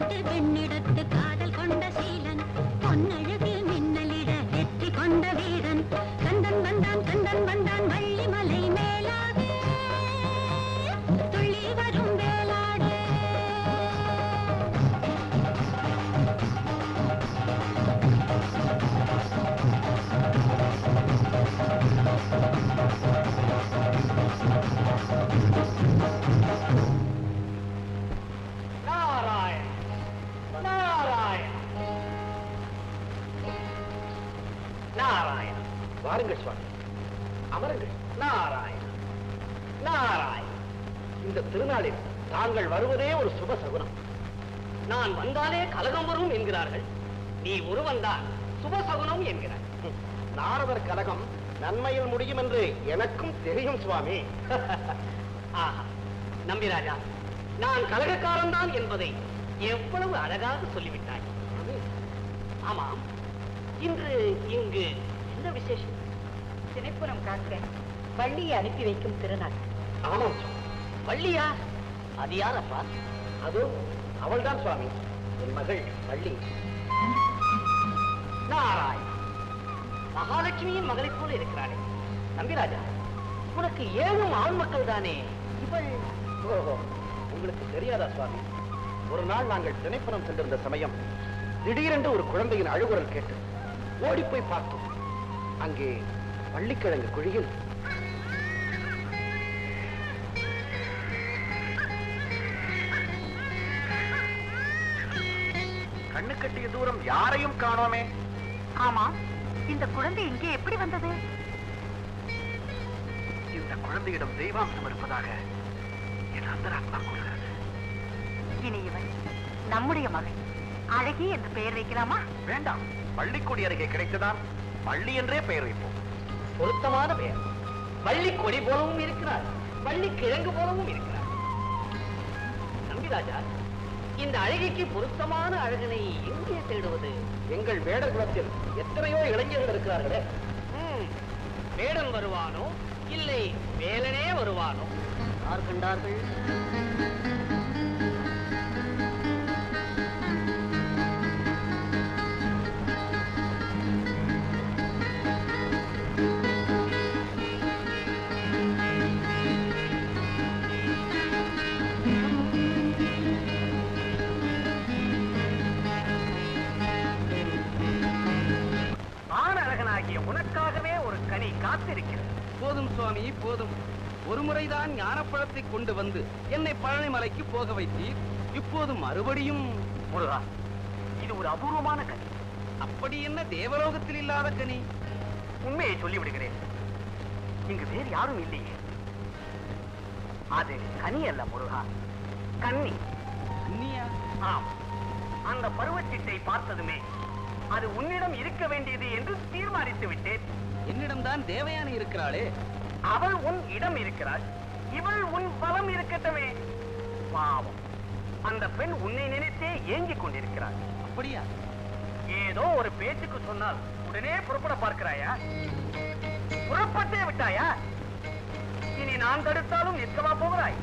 விட்டு பெண்ணிடத்து காதல் கொண்ட சீலன் பொன்னழகில் மின்னலிட வெற்றி கொண்ட வீரன் கந்தன் வந்தான் வள்ளிமலை மேலாக துள்ளி வரும் வேளாடு நாராயண நாராயண நாராயண. வாருங்கள் சுவாமி, அமருங்கள். நாராயண நாராயண. இந்த திருநாளில் தாங்கள் வருவதே ஒரு சுப சகுனம். நான் வந்தாலே கலகம் வரும் என்கிறார்கள், நீ ஒருவன்தான் சுபசகுனம் என்கிறாய். நாரதர் கலகம் நன்மையில் முடியும் என்று எனக்கும் தெரியும் சுவாமி. ஆஹா, நம்பிராஜா, நான் கலகக்காரன் தான் என்பதை எவ்வளவு அழகாக சொல்லிவிட்டாய். ஆமாம், இன்று இங்கு என்ன விசேஷம்? திணைப்புறம் காக்க வள்ளியை அனுப்பி வைக்கும் திருநாள். ஆமாம் சுவாமி. வள்ளியா? அது யாரப்பா? அது அவள்தான் சுவாமி, என் மகள் வள்ளி. நாராயண, மகாலட்சுமியின் மகளைப் போல இருக்கிறாளே. நம்பிராஜா, உனக்கு 7 ஆண் மக்கள் தானே? இவள் ஓஹோ, உங்களுக்கு தெரியாதா சுவாமி? ஒரு நாள் நாங்கள் திணைப்புறம் சென்றிருந்த சமயம் திடீரென்று ஒரு குழந்தையின் அழுகுரல் கேட்டு ஓடிப்போய் பார்த்தோம். அங்கே வள்ளிக்கிழங்கு குழியில் கண்ணு கட்டிய தூரம் யாரையும் காணோமே. ஆமா, இந்த குழந்தை இங்கே எப்படி வந்தது? இந்த குழந்தையிடம் தெய்வாம்சம் இருப்பதாக என் அந்தராத்மா கூறுகிறது. இனி இவன் நம்முடைய மகன் அழகி என்று பெயர் வைக்கலாமா? வேண்டாம், பள்ளிக்கொடி அருகே கிடைத்ததால் பள்ளி என்றே பெயர் வைப்போம். பொருத்தமான பெயர். வள்ளி கொடி போலவும் இருக்கிறார், வள்ளி கிழங்கு போலவும் இருக்கிறார். நம்பிராஜா, இந்த அழகிக்கு பொருத்தமான அழகனை எங்கே தேடுவது? எங்கள் வேடர் குலத்தில் எத்தனையோ இளைஞர்கள் இருக்கிறார்களே. வேடன் வருவானோ இல்லை வேலனே வருவானோ? யார் கண்டார்கள்? ஆணழகனாகிய உனக்காகவே ஒரு கனி காத்திருக்கிறது. போதும் சுவாமி, போதும். ஒரு முறைதான் ஞானப்பழத்தை கொண்டு வந்து என்னை பழனிமலைக்கு போக வைத்தீர். இப்போது மறுபடியும் முருகா, இது ஒரு அபூர்வமான கனி. அப்படி என்ன தேவலோகத்தில் இல்லாத கனி? உண்மையை சொல்லிவிடுகிறேன், இங்கு வேறு யாரும் இல்லையே. அது கனி அல்ல முருகா, கன்னி. கன்னியா? ஆம், அந்த பருவச்சிட்டை பார்த்ததுமே அது உன்னிடம் இருக்க வேண்டியது என்று தீர்மானித்து விட்டேன். என்னிடம்தான் தேவயானி இருக்கிறாளே. அவள் உன் இடம் இருக்கிறாள், இவள் உன் பலம் இருக்கட்டுமே. பாவம், அந்த பெண் உன்னை நினைத்தே ஏங்கிக் கொண்டிருக்கிறாள். அப்படியா? ஏதோ ஒரு பேச்சுக்கு சொன்னால் உடனே புறப்பட பார்க்கிறாயா? புறப்பட்டே விட்டாயா? இனி நான் தடுத்தாலும் நிற்கவா போகிறாய்?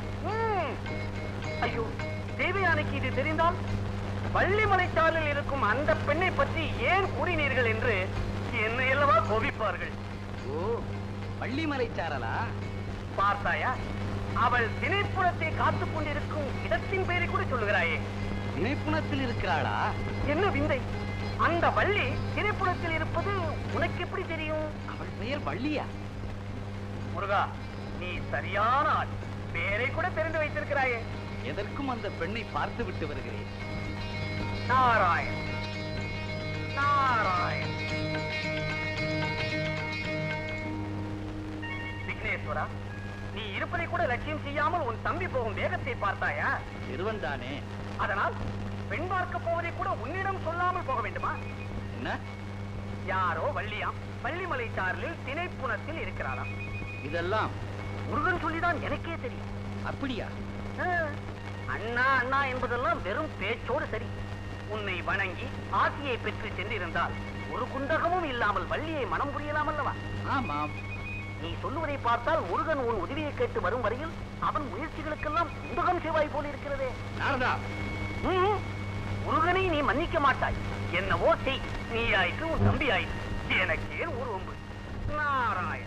ஐயோ, தேவயானைக்கு இது தெரிந்தால் வள்ளிமலைச்சாலில் இருக்கும் அந்த பெண்ணை பற்றி ஏன் கூறினீர்கள் என்று என்னை அல்லவா கோபிப்பார்கள். ஓ, வள்ளிமலைச்சாரலா? பார்த்தாயா, அவள் திணைப்புறத்தை காத்துக் கொண்டிருக்கும் இடத்தின் பெயரை கூட சொல்லுகிறாயே. திணைப்புணத்தில் இருக்கிறாளா? என்ன விந்தை! அந்த வள்ளி திணைப்புறத்தில் இருப்பது உனக்கு எப்படி தெரியும்? அவள் பெயர் வள்ளியா? முருகா, நீ சரியான ஆள். பெயரை கூட தெரிந்து வைத்திருக்கிறாயே. எதற்கும் அந்த பெண்ணை பார்த்து விட்டு வருகிறேன். நாராயண் நாராயண். விக்னேஸ்வரா, நீ இருப்பதை கூட லட்சியம் செய்யாமல் உன் தம்பி போகும் வேகத்தை பார்த்தாயா? சிறுவன் தானே. அதனால் பெண் பார்க்க போவதை கூட உன்னிடம் சொல்லாமல் போக வேண்டுமா? என்ன? யாரோ வள்ளியாம் வள்ளிமலை சாரலில் திணைப்புணத்தில் இருக்கிறாராம். இதெல்லாம் முருகன் சொல்லிதான் எனக்கே தெரியும். அப்படியா? அண்ணா அண்ணா என்பதெல்லாம் வெறும் பேச்சோடு சரி. உன்னை வணங்கி ஆசியை பெற்று சென்றிருந்தால் ஒரு குண்டகமும் இல்லாமல் வள்ளியை மனம் புரியலாம் அல்லவா? ஆமாம். நீ சொல்லுவதை பார்த்தால் முருகன் உன் உதவியை கேட்டு வரும் வரையில் அவன் முயற்சிகளுக்கெல்லாம் குண்டகம் செய்வாய் போல இருக்கிறதே. நாரதா, மன்னிக்க மாட்டாய். என்னவோ செய். நீ ஆயிற்று, உன் தம்பி ஆயிற்று, எனக்கே ஒரு ஒம்பு. நாராயண.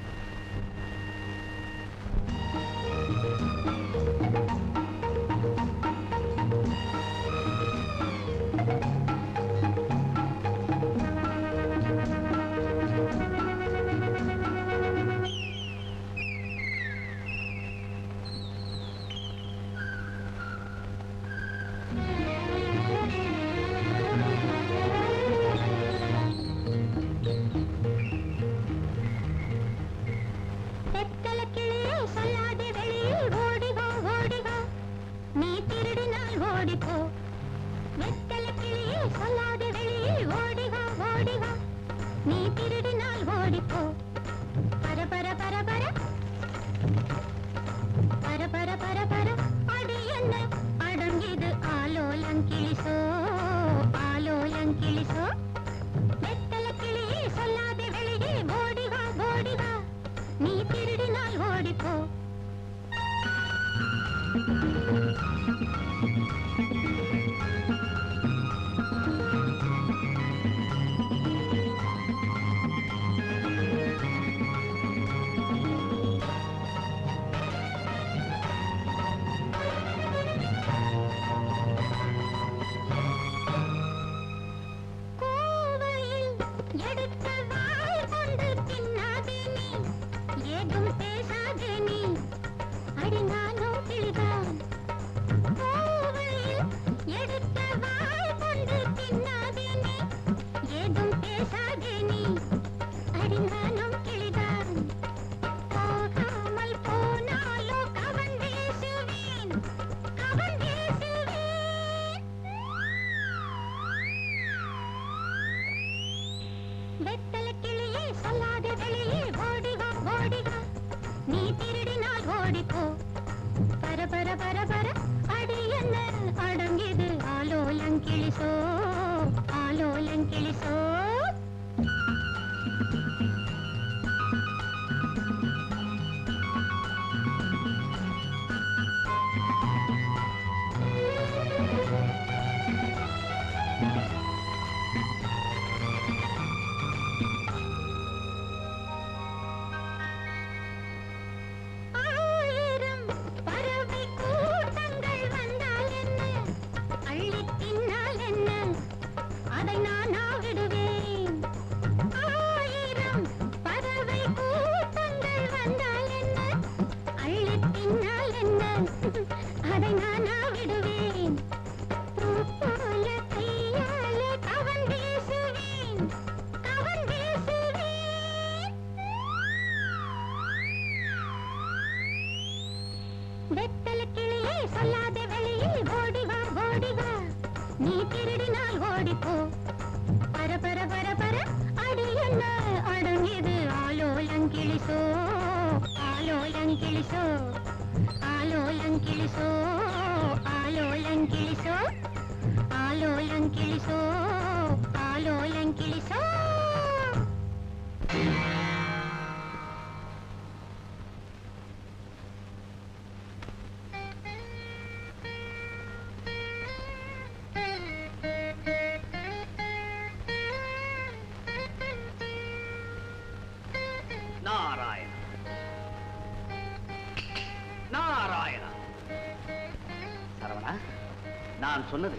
நான் சொன்னது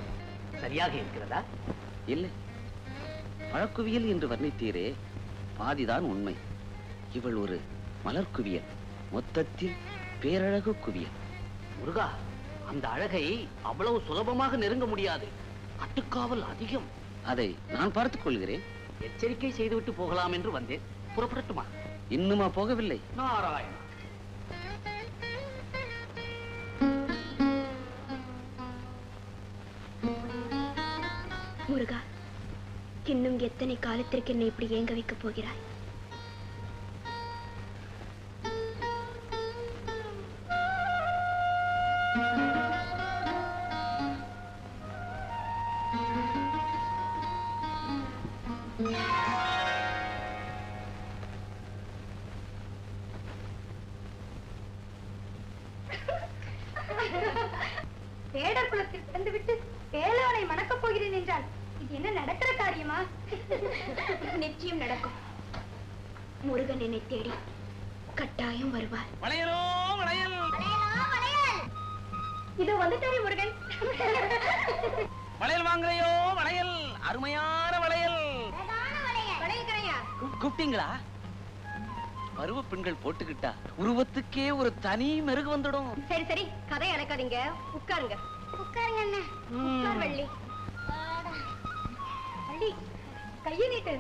சரியாக இருக்கிறதா? இல்லை, பழக்குவியல் என்று வர்ணித்தீரே, பாதிதான் உண்மை. இவள் ஒரு மலர்குவியல், மொத்தத்தில் பேரழகு குவியல். முருகா, அந்த அழகை அவ்வளவு சுலபமாக நெருங்க முடியாது. கட்டுக்காவல் அதிகம். அதை நான் பார்த்துக் கொள்கிறேன். எச்சரிக்கை செய்துவிட்டு போகலாம் என்று வந்தேன். புறப்படட்டுமா? இன்னுமா போகவில்லை? நாராயண. முருகா, இன்னும் எத்தனை காலத்திற்கு என்னை இப்படி ஏங்க வைக்கப் போகிறாய்? வேடர் குலத்தில் பிறந்துவிட்டு வேளாணை மணக்கப் போகிறேன் என்றால் இது என்ன நடக்கிற காரியமா? நிச்சயம் நடக்கும். முருகன் என்னை தேடி கட்டாயம் வருவார். வளையலோ வளையல், இது வந்துட்டாரே முருகன். வளையல் வாங்குறையோ வளையல், அருமையான வளையல். கூப்பிட்டீங்களா? பருவ பெண்கள் போட்டுக்கிட்டா உருவத்துக்கே ஒரு தனி மெருகு வந்துடும். சரி சரி, கதை அழைக்காதீங்க, உட்காருங்க. உட்காருங்க அண்ணா. உட்கார் வள்ளி. வள்ளி, கையை நீட்டு.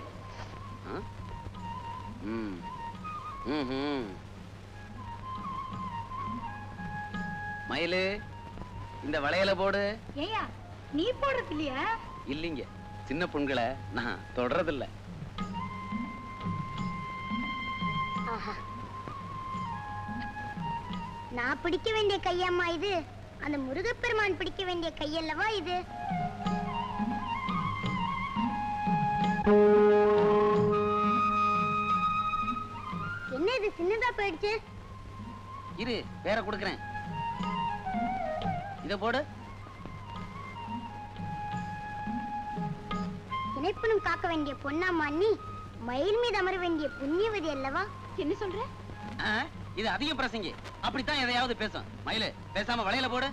மயிலு, இந்த வளையல போடு. ஏயா, நீ போடுறது இல்லையா? இல்லீங்க, சின்ன பொண்களை நான் தொடறதில்ல. நான் பிடிக்க வேண்டிய கையம்மா இது? அந்த முருகப்பெருமான் பிடிக்க வேண்டிய கையல்லவா இது? என்ன இது சின்னதா போயிடுச்சு? இரு, வேற கொடுக்கறேன். இத போடு. இணைப்பனும் காக்க வேண்டிய பொன்னாமா நீ மயில் மீது அமர வேண்டிய புண்ணியவதி அல்லவா? என்ன சொல்ற? இது அதிக பிரசங்கி, அப்படித்தான் எதையாவது பேசும். மயிலு, பேசாம வளையல போடு.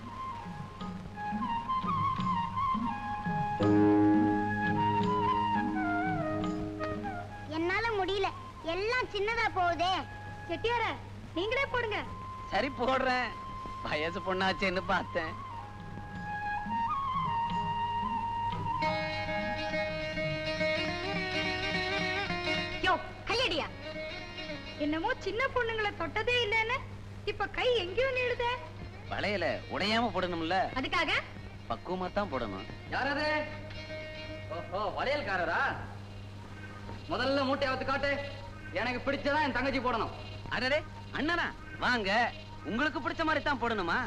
என்னால முடியல, எல்லாம் சின்னதா போகுதே. செட்டியார, நீங்களே போடுங்க. சரி, போடுறேன். வயசு பொண்ணாச்சேன்னு பார்த்தேன். யோ, கையடியா. என்னமோ சின்ன பொண்ணுங்களை தொட்டதே இல்லன்னு இப்ப கை எங்கேயோ நீடுத. வளையல உடையாம போடணும்ல, அதுக்காக பக்குவமா தான் போடணும். யாரது? ஓஹோ, வளையல்காரரா? முதல்ல மூட்டையாவது காட்டு. எனக்கு பிடிச்சதான் என் தங்கச்சி போடணும். அடடே, அண்ணனா வாங்க. உங்களுக்கு பிடிச்ச மாதிரி தான் போடணுமா?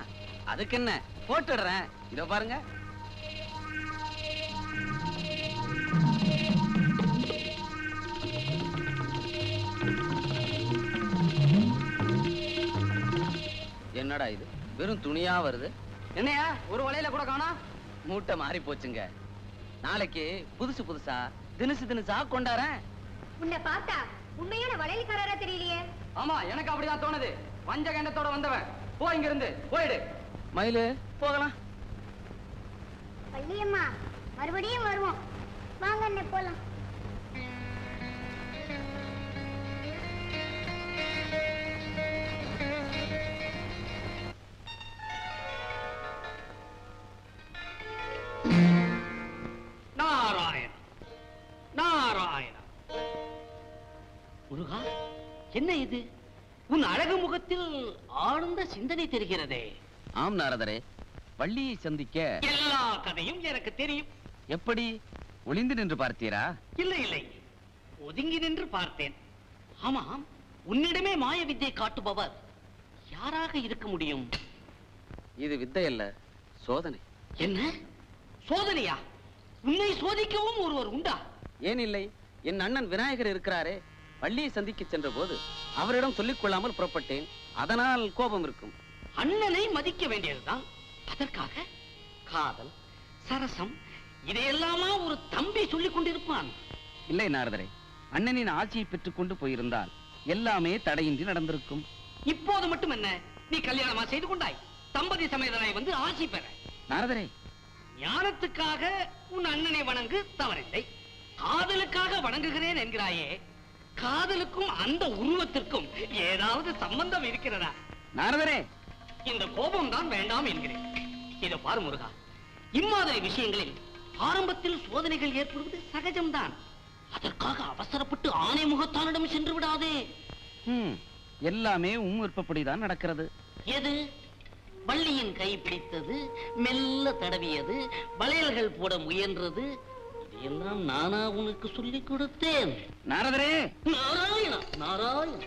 அதுக்கு என்ன, போட்டுடுறேன். இதோ பாருங்க. என்னடா இது, வெறும் துணியா வருது? என்னையா, ஒரு வளையல கூட காணோம்? மூட்டை மாறி போச்சுங்க. நாளைக்கு புதுசு புதுசா தினுசா கொண்டாரேன். உன்னை பார்த்தா உண்மையான வளையல்காரரா தெரியலையே. ஆமா, எனக்கு அப்படிதான் தோணுது. வஞ்ச கண்டத்தோட வந்தவன். போ, இங்க இருந்து போயிடு. மயிலு, போகலாம். பள்ளியம்மா, மறுபடியும் வருவோம். வாங்க அண்ணே, போலாம். நாராயண நாராயண. முருகா, என்ன இது? உன் அழகு முகத்தில் ஆழ்ந்த சிந்தனை தெரிகிறதே. ஆம் நாரதரே, வள்ளியை சந்திக்க எல்லா கதையும் எனக்கு தெரியும். எப்படி? ஒளிந்து நின்று பார்த்தீரா? இல்லை இல்லை, ஒதுங்கி நின்று பார்த்தேன். ஆமாம், உன்னிடமே மாய வித்தை காட்டுபவர் யாராக இருக்க முடியும்? இது வித்தை அல்ல, சோதனை. என்ன சோதனையா? உன்னை சோதிக்கவும் ஒருவர் உண்டா? ஏன் இல்லை, என் அண்ணன் விநாயகர் இருக்கிறாரே. வள்ளியை சந்திக்க சென்ற போது அவரிடம் சொல்லிக் கொள்ளாமல் புறப்பட்டேன். அதனால் கோபம் இருக்கும். அண்ணனை மதிக்க வேண்டியதுதான். அதற்காக காதல், சரசம், இதையெல்லாமா ஒரு தம்பி சொல்லிக் கொண்டிருப்பான்? இல்லை நாரதரே, அண்ணனின் ஆட்சியை பெற்றுக் கொண்டு போயிருந்தால் எல்லாமே தடையின்றி நடந்திருக்கும். இப்போது மட்டும் என்ன, நீ கல்யாணமா செய்து கொண்டாய், தம்பதி சமேதனாய் வந்து ஆட்சி பெற. நாரதரே, ஞானத்துக்காக உன் அண்ணனை வணங்கு, தவறில்லை. காதலுக்காக வணங்குகிறேன் என்கிறாயே, காதலுக்கும் அந்த உருவத்திற்கும் ஏதாவது சம்பந்தம் இருக்கிறதா? நாரதரே, இந்த கோபம் தான் வேண்டாம் என்கிறேன். இதை பாரு முருகா, இம்மாதிரி விஷயங்களில் ஆரம்பத்தில் சோதனைகள் ஏற்படுவது சகஜம்தான். அதற்காக அவசரப்பட்டு ஆணை முகத்தானிடம் சென்று விடாதே. எல்லாமே உன் விருப்பப்படிதான் நடக்கிறது. எது? வள்ளியின் கை பிடித்தது, மெல்ல தடவியது, வளையல்கள் போட முயன்றது, இதையெல்லாம் நானா உனக்கு சொல்லிக் கொடுத்தேன்? நாரதரே, நாராயணா நாராயண.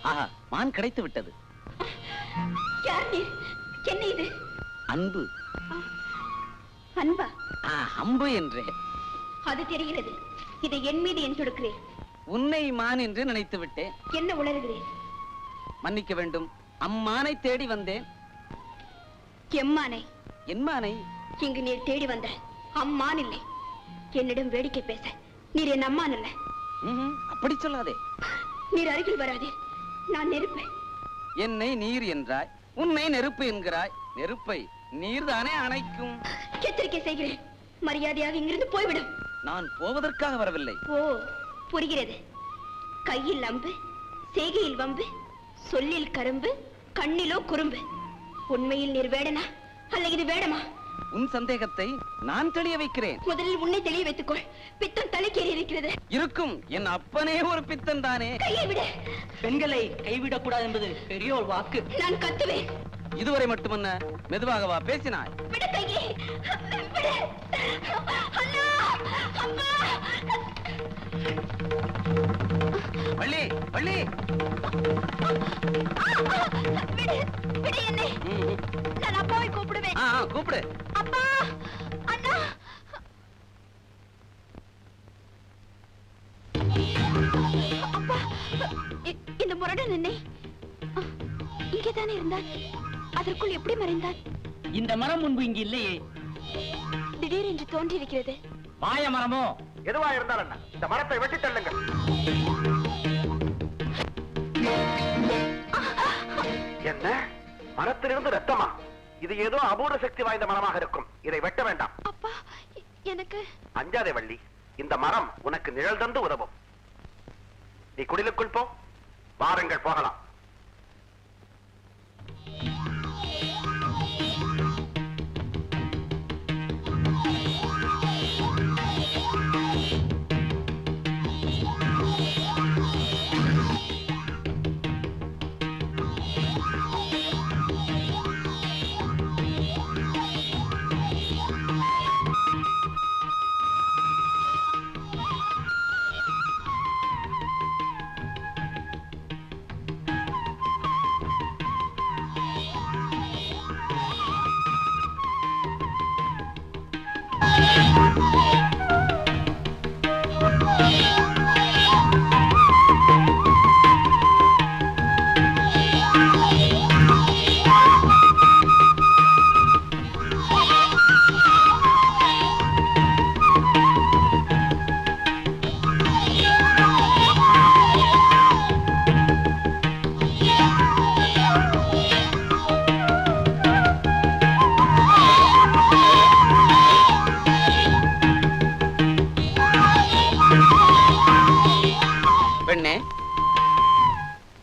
ஆஹா, மான் கிடைத்து விட்டது. யார் நீர்? என்ன இது? அன்பு. அன்பா? அம்பு என்றே. அது தெரிகிறது. இதை என் மீது என் தொடுக்கிறேன். உன்னை மான் என்று நினைத்து விட்டேன். என்ன உளறுகிறேன்? மன்னிக்க வேண்டும். அம்மானை தேடி வந்தேன். எம்மானை? என் மானை இங்கு நீர் தேடி வந்த அம்மான் இல்லை. என்னிடம் வேடிக்கை பேச நீர் என் அம்மான் அல்ல. அப்படி சொல்லாதே. நீர் அருகில் வராதீர். நான் நெருப்பு. என்னை நீர் என்றாய், உன்னை நெருப்பு என்கிறாய். நெருப்பை நீர்தானே அணைக்கும். எச்சரிக்கை செய்கிறேன். மரியாதையாக இங்கிருந்து போய்விடும். நான் போவதற்காக வரவில்லை. ஓ, புரிகிறது. கையில் அம்பு, செய்கையில் வம்பு, சொல்லில் கரும்பு, கண்ணிலோ குறும்பு. உண்மையில் நீர் வேடனா அல்ல இது வேடமா? உன் சந்தேகத்தை நான் தெளிய வைக்கிறேன். முதலில் உன்னை தெளிய வைத்துக்கொள். பித்தம் தலைக்கேறி இருக்கிறது. இருக்கும். என் அப்பனே ஒரு பித்தன் தானே. கையை விட. பெண்களை கைவிடக்கூடாது என்பது பெரியோர் வாக்கு. நான் கத்துவேன். இதுவரை மட்டுமல்ல, மெதுவாகவா பேசினாய். விட கையை. விட. அண்ணா! அம்மா! வள்ளி, வள்ளி. விடு. விடு என்னை. நான் அப்பாவை கூப்பிடுவேன். கூப்பிடு. அப்பா! அண்ணா! அப்பா! இந்த முரடன் என்னை இங்கேதானே இருந்தான். அதற்குள் எப்படி மறைந்தான்? இந்த மரம் முன்பு இங்கு இல்லையே. திடீரென்று தோன்றியிருக்கிறது. மாய மரமோ? எதுவா இருந்தால் என்ன, இந்த மரத்தை வெட்டி தள்ளுங்க. என்ன, மரத்திலிருந்து ரத்தமா? இது ஏதோ அபூர்வ சக்தி வாய்ந்த மரமாக இருக்கும். இதை வெட்ட வேண்டாம். அப்பா, எனக்கு அஞ்சாதே வள்ளி. இந்த மரம் உனக்கு நிழல் தந்து உதவும். நீ குடிலுக்குள் போ. வாருங்கள், போகலாம்.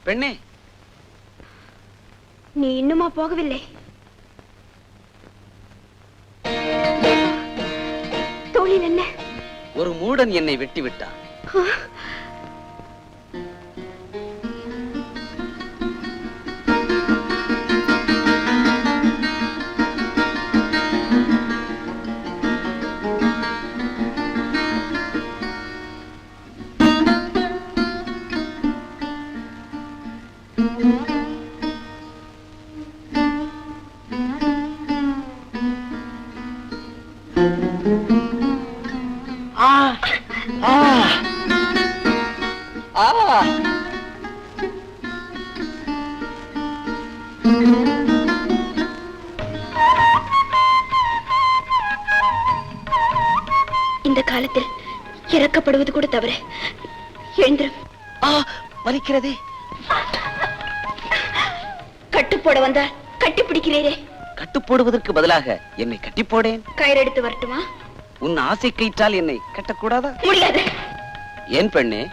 பெண்ணே, நீ இன்னுமா போகவில்லை? தோளில் என்ன? ஒரு மூடன் என்னை வெட்டி விட்டான். இந்த காலத்தில் இறக்கப்படுவது கூட தவிர. எழுந்திரும். வலிக்கிறதே. கட்டு போட வந்தால் கட்டி பிடிக்கிறீரே. கட்டு போடுவதற்கு பதிலாக என்னை கட்டி போடேன். கயிறெடுத்து வரட்டுமா? உன் ஆசை கயிற்றால் என்னை கட்டக்கூடாதா? முடியாது. ஏன் பெண்ணே?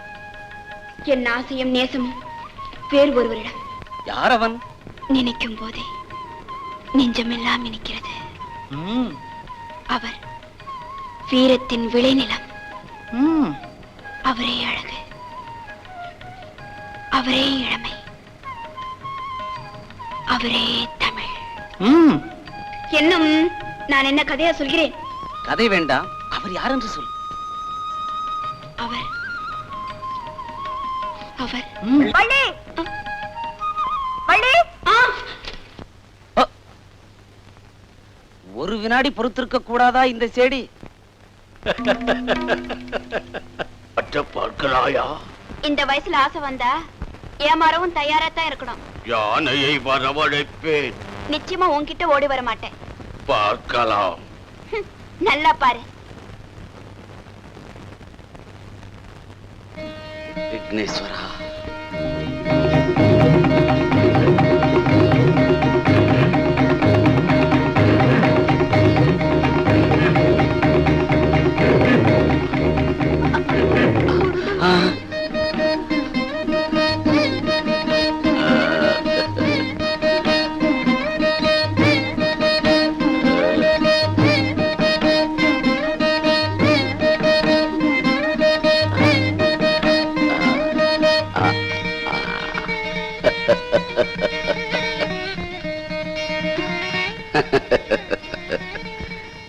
என் ஆசையும் நேசமும் வேறு ஒருவரிடம். யார் அவன்? நினைக்கும் போதே நெஞ்சமெல்லாம் இனிக்கிறது. அவர் வீரத்தின் விளைநிலம். அவரே அழகு, அவரே இளமை, அவரே தமிழ். என்னும் நான் என்ன கதையா சொல்கிறேன்? கதை வேண்டாம். அவர் யார் என்று சொல். அவர் அவர் வள்ளி! வள்ளி! ஒரு வினாடி பொறுத்திருக்க கூடாதா இந்த செடி? பார்க்கலாயா? இந்த வயசுல ஆசை வந்தா ஏமாறவும் தயாரா தான் இருக்கணும். யானையை வரவழைப்பேன். நிச்சயமா உன்கிட்ட ஓடி வர மாட்டேன். பார்க்கலாம். நல்லா பாரு. விக்னேஸ்வரா,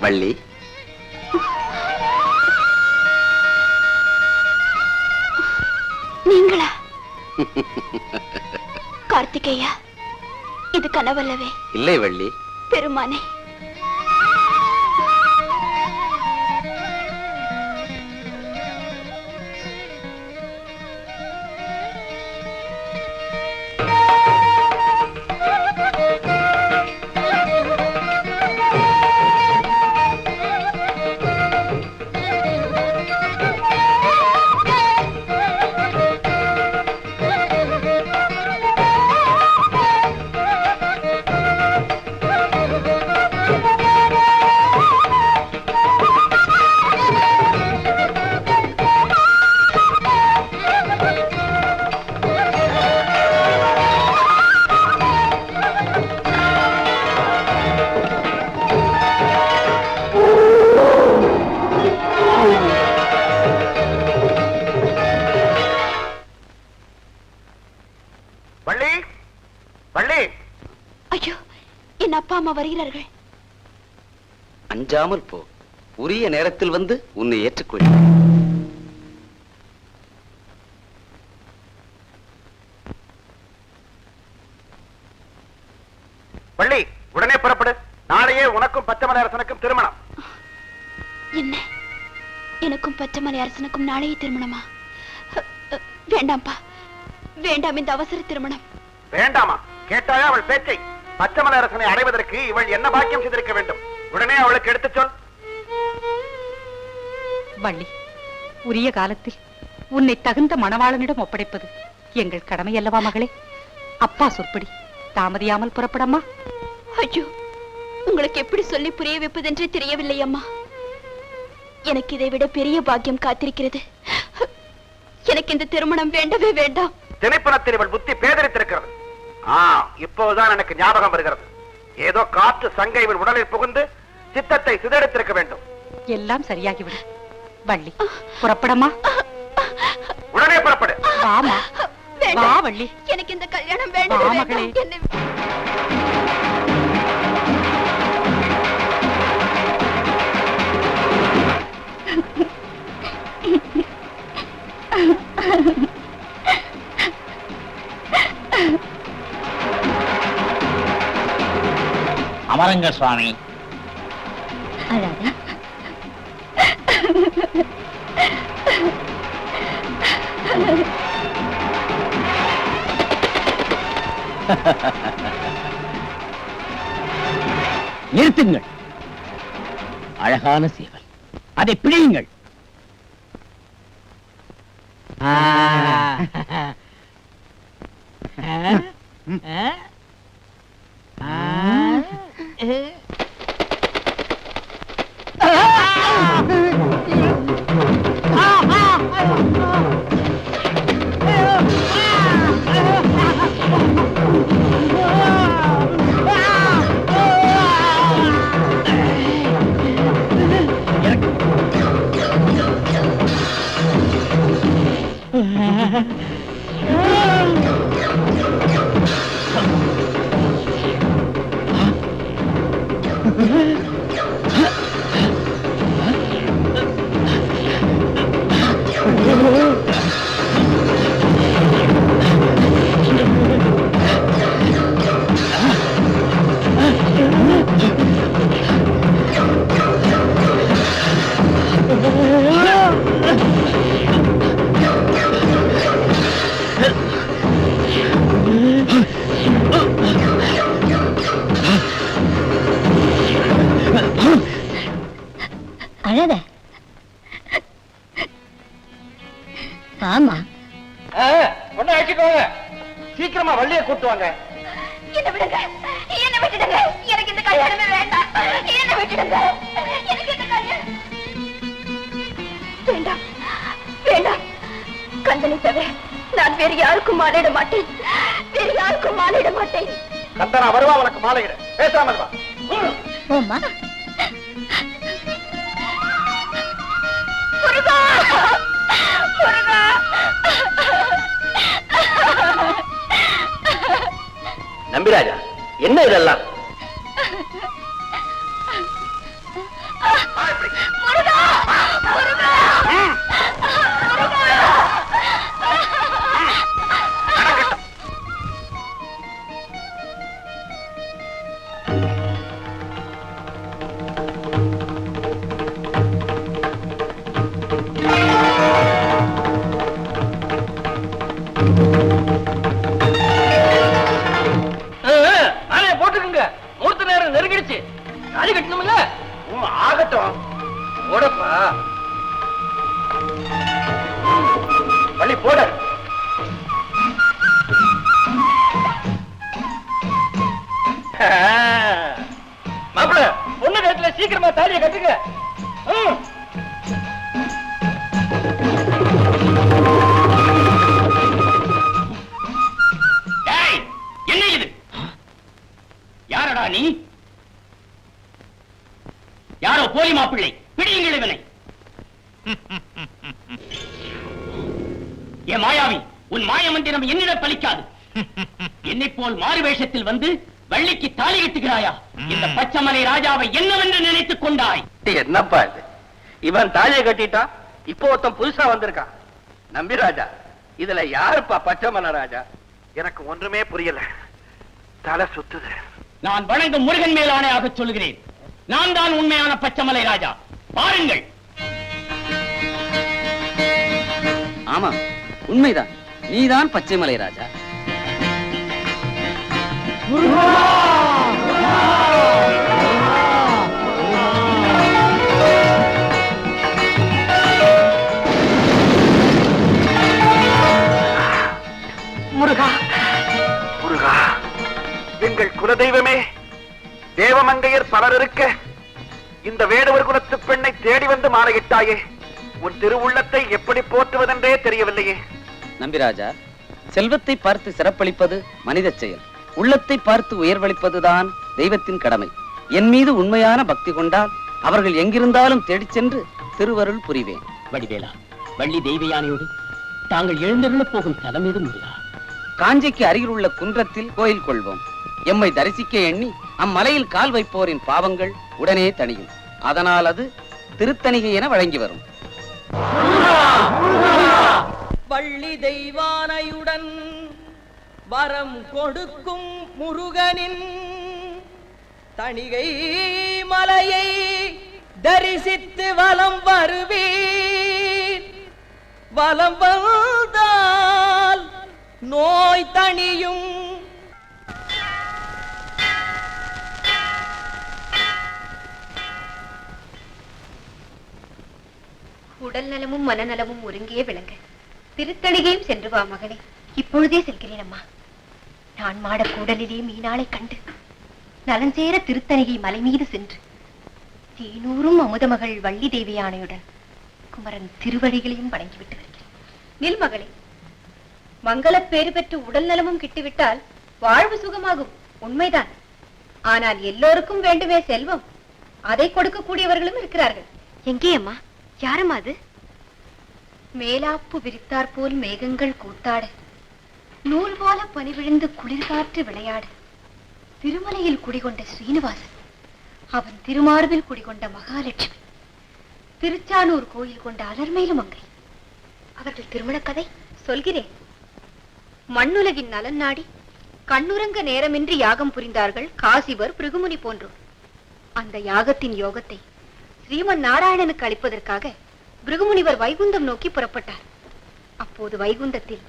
வள்ளி, நீங்களா? கார்த்திகேயா, இது கனவல்லவே? இல்லை வள்ளி. பெருமானே, ஐயோ, என் அப்பா அம்மா வருகிறார்கள். அஞ்சாமல் போ. உரிய நேரத்தில் வந்து உன்னை ஏற்றுக்கொள். வள்ளி, உடனே புறப்படு. நாளையே உனக்கும் பச்சைமலை அரசனுக்கும் திருமணம். என்ன, எனக்கும் பச்சைமலை அரசனுக்கும் நாளையே திருமணமா? வேண்டாம்ப்பா, வேண்டாம் இந்த அவசர திருமணம். வேண்டாமா? கேட்டாயா அவள் பேச்சை? பச்சைமலை அரசனை அடைவதற்கு இவள் என்ன பாக்கியம் செய்திருக்க வேண்டும்? உடனே அவளுக்கு எடுத்துச் சொல். வள்ளி, உரிய காலத்தில் உன்னை தகுந்த மணவாளனிடம் ஒப்படைப்பது எங்கள் கடமை அல்லவா மகளே? அப்பா சொற்படி தாமதியாமல் புறப்படம்மா. ஐயோ, உங்களுக்கு எப்படி சொல்லி புரிய வைப்பதென்றே தெரியவில்லை அம்மா. எனக்கு இதை விட பெரிய பாக்கியம் காத்திருக்கிறது. எனக்கு இந்த திருமணம் வேண்டவே வேண்டாம். திணைப்பணத்தில் இவள் புத்தி பேதரித்திருக்கிறது. இப்போதுதான் எனக்கு ஞாபகம் வருகிறது. ஏதோ காற்று சங்கை இவள் உடலில் புகுந்து சித்தத்தை சிதறடித்திருக்க வேண்டும். எல்லாம் சரியாகிவிடு. வள்ளி, புறப்படமா. உடனே புறப்படு. வாமா, வா வள்ளி. எனக்கு இந்த கல்யாணம் வேண்டாம் மகளே. அமரங்க சுவாமி. நிறுத்துங்கள். அழகான சேவல், அதை பிடியுங்கள். ஆமா. ஒண்ணு அழைச்சிக்கோங்க, சீக்கிரமா வள்ளியை கூட்டு வாங்க. என்ன விடுங்க, என்ன விட்டுடுங்க, எனக்கு இந்த கல்யாணமே வேண்டாம். என்ன விட்டுடுங்க, எனக்கு இந்த கல்யாணம் வேண்டாம், வேண்டாம். கந்தனை தவிர நான் வேறு யாருக்கும் மாலையிட மாட்டேன், வேறு யாருக்கும் மாலையிட மாட்டேன். கந்தனா வருவா, உனக்கு மாலையிட. பேசாமல் வா. போமா. முருகா, முருகா. நம்பிராஜா, என்ன இதெல்லாம்? முருகா, முருகா, முருகா. போட்டுக்குங்க, முகூர்த்த நேரம் நெருங்கிடுச்சு. தாலி கட்டணும்ல? ஆகட்டும், போடப்பா. வள்ளி போட. மாப்பிள, பொண்ணு நேரத்துல சீக்கிரமா தாலியை கட்டுங்க. என்ன இது? யாரடா நீ? யாரோ போலி மாப்பிள்ளை, பிடியுங்கள் இவனை. ஏ மாயாவி, உன் மாயமந்திரம் என்னிடம் பலிக்காது. என்னை போல் மாறு வேஷத்தில் வந்து வள்ளிக்கு தாலி கட்டுகிறாயா? இந்த பச்சைமலை ராஜாவை என்னவென்று நினைத்துக் கொண்டாய்? என்னப்பா இது? இவன் தாலியை கட்டிட்டா, இப்போ ஒருத்தன் புதுசா வந்திருக்கான். நம்பி ராஜா, இதுல யாருப்பா பச்சைமலை ராஜா? எனக்கு ஒன்றுமே புரியல, தலை சுத்துது. நான் வணங்கும் முருகன் மேல் ஆணையாக சொல்கிறேன், நான் தான் உண்மையான பச்சைமலை ராஜா. பாருங்கள். ஆமா, உண்மைதான், நீதான் பச்சைமலை ராஜா. முருகா, முருகா, எங்கள் குலதெய்வமே, தேவமங்கையர் பலர் இருக்க இந்த வேடுவர் குலத்து பெண்ணை தேடி வந்து மாலையிட்டாயே, உன் திருவுள்ளத்தை எப்படி போற்றுவதென்றே தெரியவில்லையே. நம்பிராஜா, செல்வத்தை பார்த்து சிறப்பளிப்பது மனித செயல், உள்ளத்தை பார்த்து உயர்வளிப்பதுதான் தெய்வத்தின் கடமை. என் மீது உண்மையான பக்தி கொண்டால் அவர்கள் எங்கிருந்தாலும் தேடிச் சென்று திருவருள் புரிவேன். வடிவேலா, வள்ளி தெய்வயானையோடு தாங்கள் எழுந்தருளப் போகும் தலம் எது முருகா? காஞ்சிக்கு அருகில் உள்ள குன்றத்தில் கோயில் கொள்வோம். எம்மை தரிசிக்க எண்ணி அம்மலையில் கால் வைப்போரின் பாவங்கள் உடனே தணியும். அதனால் அது திருத்தணிகை என வழங்கி வரும். வள்ளி தெய்வானையுடன் வரம் கொடுக்கும் முருகனின் தணிகை மலையை தரிசித்து வலம் வருவீர். வலம் வந்தால் நோய் தணியும். உடல் நலமும் மனநலமும் ஒருங்கே விளங்க திருத்தணிகையும் சென்று வா மகனே. இப்பொழுதே செல்கிறேன் அம்மா. நான் மாட கூடலிலே மீனாளை கண்டு நலஞ்சேர திருத்தணிகை மலை மீது சென்று தேனூரும் அமுதமகள் வள்ளி தேவியானையுடன் குமரன் திருவடிகளையும் வணங்கிவிட்டு வருகிறேன். நில் மகளே, மங்களப் பேறு பெற்று உடல் நலமும் கிட்டுவிட்டால் வாழ்வு சுகமாகும், உண்மைதான். ஆனால் எல்லோருக்கும் வேண்டுமே செல்வம், அதை கொடுக்கக்கூடியவர்களும் இருக்கிறார்கள். எங்கே அம்மா? யாரும் அது? மேலாப்பு விரித்தாற் போல் மேகங்கள் கூத்தாட, நூல் போல பனி விழுந்து குளிர்காற்று விளையாட, திருமலையில் குடிகொண்ட ஸ்ரீனிவாசன், அவன் திருமார்பில் குடிகொண்ட மகாலட்சுமி, திருச்சானூர் கோயில் கொண்ட அலர்மேலும் மங்கை, அவர்கள் திருமண கதை சொல்கிறேன். மண்ணுலகின் நலன் நாடி கண்ணுறங்க நேரமின்றி யாகம் புரிந்தார்கள் காசிவர், பிருகுமுனி போன்றோர். அந்த யாகத்தின் யோகத்தை ஸ்ரீமன் நாராயணனுக்கு அளிப்பதற்காக பிருகுமுனிவர் வைகுந்தம் நோக்கி புறப்பட்டார். அப்போது வைகுந்தத்தில்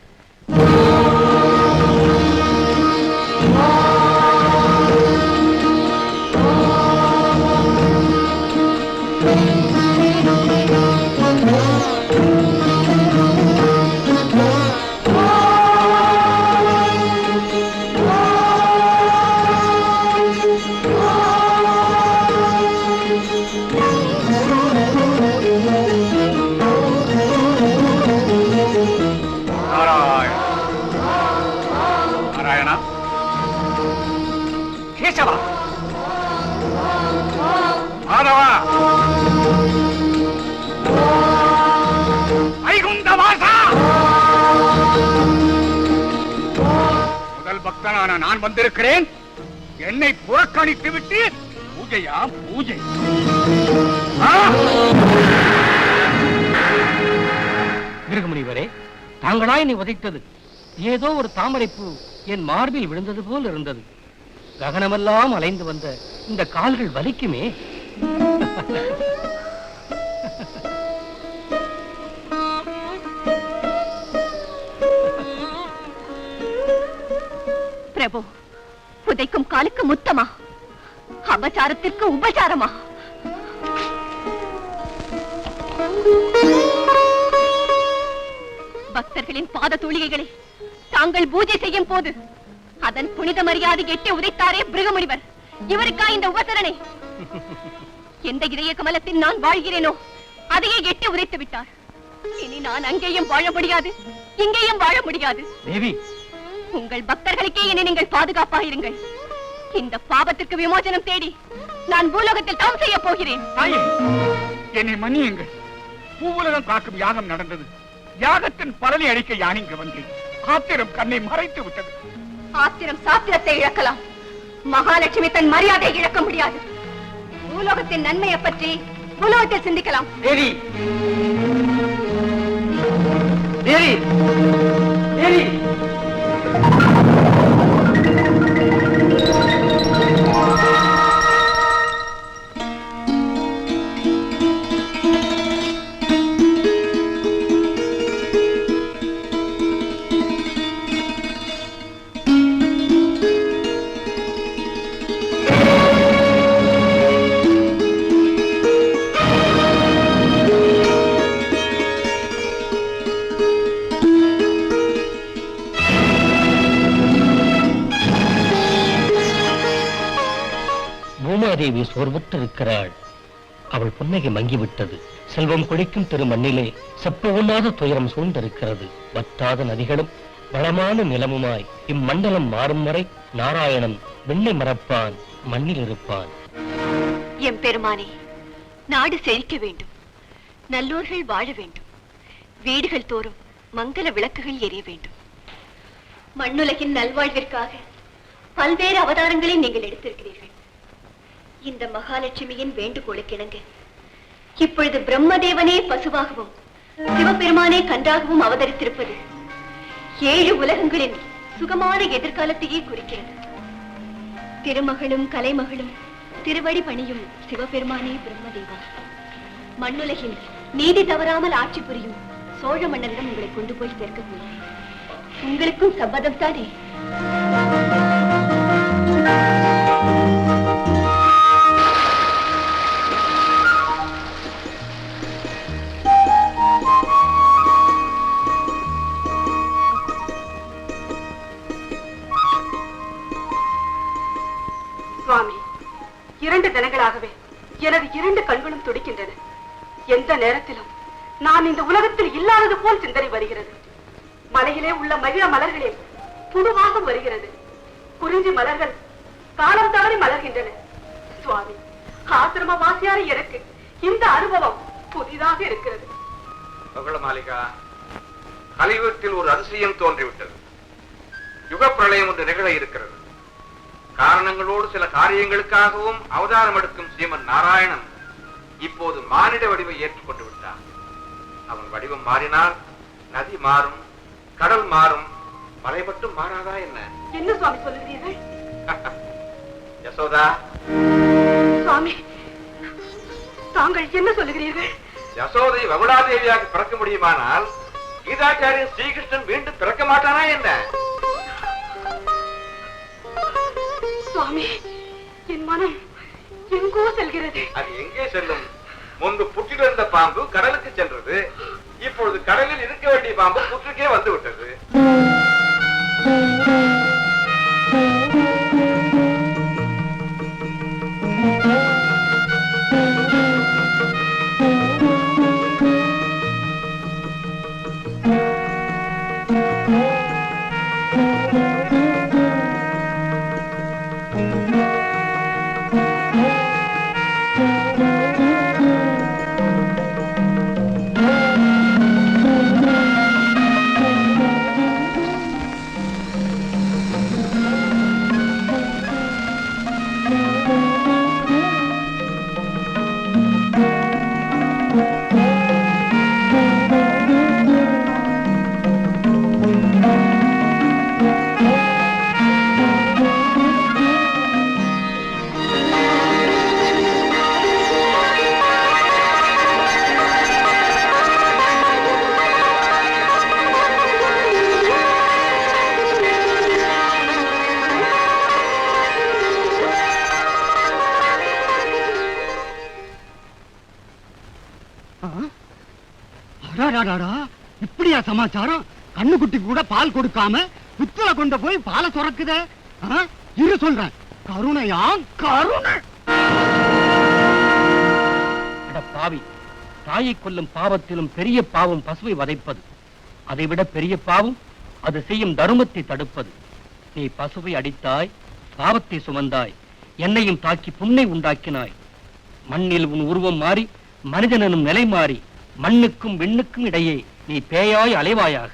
பக்தனான நான் வந்திருக்கிறேன். என்னை புறக்கணித்து விட்டு பூஜையா பூஜை? மிருகமுனிவரே, தாங்களா என்னை உதைத்தது. ஏதோ ஒரு தாமரைப்பூ என் மார்பில் விழுந்தது போல் இருந்தது. ககனமெல்லாம் அலைந்து வந்த இந்த கால்கள் வலிக்குமே. பிரபு, உதைக்கும் காலுக்கு முத்தமா? அபச்சாரத்திற்கு உபச்சாரமா? பக்தர்களின் பாத தூளிகைகளை தாங்கள் பூஜை செய்யும் போது அதன் புனித மரியாதை எட்டி உதைத்தாரே பிருகமுனிவர், இவருக்கா இந்த உபசரணை? எந்த இதய கமலத்தில் நான் வாழ்கிறேனோ அதையே எட்டி உதைத்து விட்டார். இனி நான் அங்கேயும் வாழ முடியாது, இங்கேயும் வாழ முடியாது. தேவி, உங்கள் பக்தர்களுக்கே இனி நீங்கள் பாதுகாப்பாக இருங்கள். இந்த பாவத்திற்கு விமோசனம் தேடி நான் பூலோகத்தில் தவம் செய்ய போகிறேன். என்னை மன்னியுங்கள். பூவுலகம் காக்கும் யாகம் நடந்தது. யாகத்தின் பலனை அளிக்க யான் இங்கு வந்தேன். ஆத்திரம் கண்ணை மறைத்து விட்டது. ஆத்திரம் சாத்திரத்தை இழக்கலாம், மகாலட்சுமி தன் மரியாதை இழக்க முடியாது. பூலோகத்தின் நன்மையை பற்றி பூலோகத்தில் சிந்திக்கலாம். தேவி, தேவி, தேவி. பூமாதேவி சோர்வுற்றிருக்கிறாள். அவள் புன்னகை மங்கிவிட்டது. செல்வம் கொடிக்கும் திரு மண்ணிலே செப்ப ஒண்ணாத துயரம் சூழ்ந்திருக்கிறது. வற்றாத நதிகளும் வளமான நிலமுமாய் இம்மண்டலம் மாறும் வரை நாராயணன் விண்ணை மறப்பான், மண்ணில் இருப்பான். எம் பெருமானே, நாடு செழிக்க வேண்டும், நல்லோர்கள் வாழ வேண்டும், வீடுகள் தோறும் மங்கள விளக்குகள் எரிய வேண்டும். மண்ணுலகின் நல்வாழ்விற்காக பல்வேறு அவதாரங்களை நீங்கள் எடுத்திருக்கிறீர்கள். இந்த மகாலட்சுமியின் வேண்டுகோளுக்கிணங்க இப்பொழுது பிரம்மதேவனே பசுவாகவும் சிவபெருமானே கன்றாகவும் அவதரித்திருப்பது 7 உலகங்களின் சுகமான எதிர்காலத்தையே குறிக்கிறது. திருமகளும் கலைமகளும் திருவடி பணியும் சிவபெருமானே பிரம்மதேவா. மண்ணுலகில் நீதி தவறாமல் ஆட்சி புரியும் சோழ மன்னரிடம் உங்களை கொண்டு போய் சேர்க்க போகிறேன். உங்களுக்கும் சம்மதம் தானே? சுவாமி, 2 தினங்களாகவே எனது 2 கண்களும் துடிக்கின்றன. எந்த நேரத்திலும் நான் இந்த உலகத்தில் இல்லாதது போல் சிந்தனை வருகிறது. மலையிலே உள்ள மகிழ மலர்களில் புதுவாகம் வருகிறது. குறிஞ்சி மலர்கள் காலம் தவறி மலர்கின்றன. சுவாமி, ஆசிரம வாசியார எனக்கு இந்த அனுபவம் புதிதாக இருக்கிறது. மாளிகா, கலியுகத்தில் ஒரு அதிசயம் தோன்றிவிட்டது. யுக பிரளயம் ஒன்று நிகழ இருக்கிறது. காரணங்களோடு சில காரியங்களுக்காகவும் அவதாரம் எடுக்கும் ஸ்ரீமன் நாராயணன் இப்போது மானிட வடிவை ஏற்றுக்கொண்டு விட்டான். அவன் வடிவம் மாறினால் நதி மாறும், கடல் மாறும், மலை மட்டும் மாறாதா என்ன? என்ன சுவாமி சொல்லுகிறீர்கள்? யசோதா, சுவாமி, தாங்கள் என்ன சொல்லுகிறீர்கள்? யசோதை வகுடாதேவியாக பிறக்க முடியுமானால் கீதாச்சாரியன் ஸ்ரீகிருஷ்ணன் மீண்டும் பிறக்க மாட்டானா என்ன? சுவாமி, என் மனம் எங்கோ செல்கிறது. அது எங்கே செல்லும்? முன்பு புற்றில் இருந்த பாம்பு கடலுக்கு சென்றது. இப்பொழுது கடலில் இருக்க வேண்டிய பாம்பு புற்றுக்கே வந்து விட்டது. அடாடாடா, இப்படியா சமாச்சாரம்? கண்ணுக்குட்டிக்கு கூட பால் கொடுக்காம புத்துல கொண்டு போய் பாலை சுரக்குதே. இரு சொல்றேன், கருணையா கருணை. பாவி, தாயை கொல்லும் பாவத்திலும் பெரிய பாவம் பசுவை வதைப்பது. அதைவிட பெரிய பாவம் அது செய்யும் தருமத்தை தடுப்பது. நீ பசுவை அடித்தாய், பாவத்தை சுமந்தாய், என்னையும் தாக்கி புண்ணை உண்டாக்கினாய். மண்ணில் உன் உருவம் மாறி மனிதனும் நிலை மாறி மண்ணுக்கும் விண்ணுக்கும் இடையே நீ பேயாய் அலைவாயாக.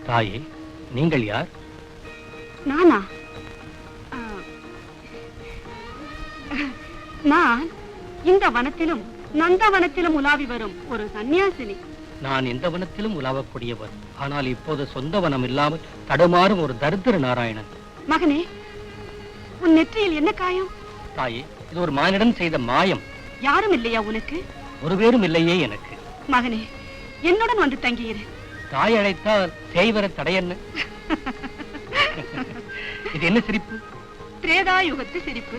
தாயே, நீங்கள் யார்? நானா? நான் இந்த வனத்திலும் நந்தவனத்திலும் உலாவி வரும் ஒரு சன்னியாசினி. நான் இந்த வனத்திலும் உலாவக்கூடியவர். ஆனால் இப்போது சொந்த வனம் இல்லாமல் தடுமாறும் ஒரு தரித்திர நாராயணன். மகனே, உன் நெற்றியில் என்ன காயம்? தாயே, இது ஒரு மானிடன் செய்த மாயம். யாரும் இல்லையா உனக்கு? ஒரு பேரும் இல்லையே எனக்கு. மகனே, என்னுடன் வந்து தங்கியிரு. தாய் அழைத்தால் செய்வர தடை என்ன? இது என்ன சிரிப்பு? திரேதாயுகத்து சிரிப்பு.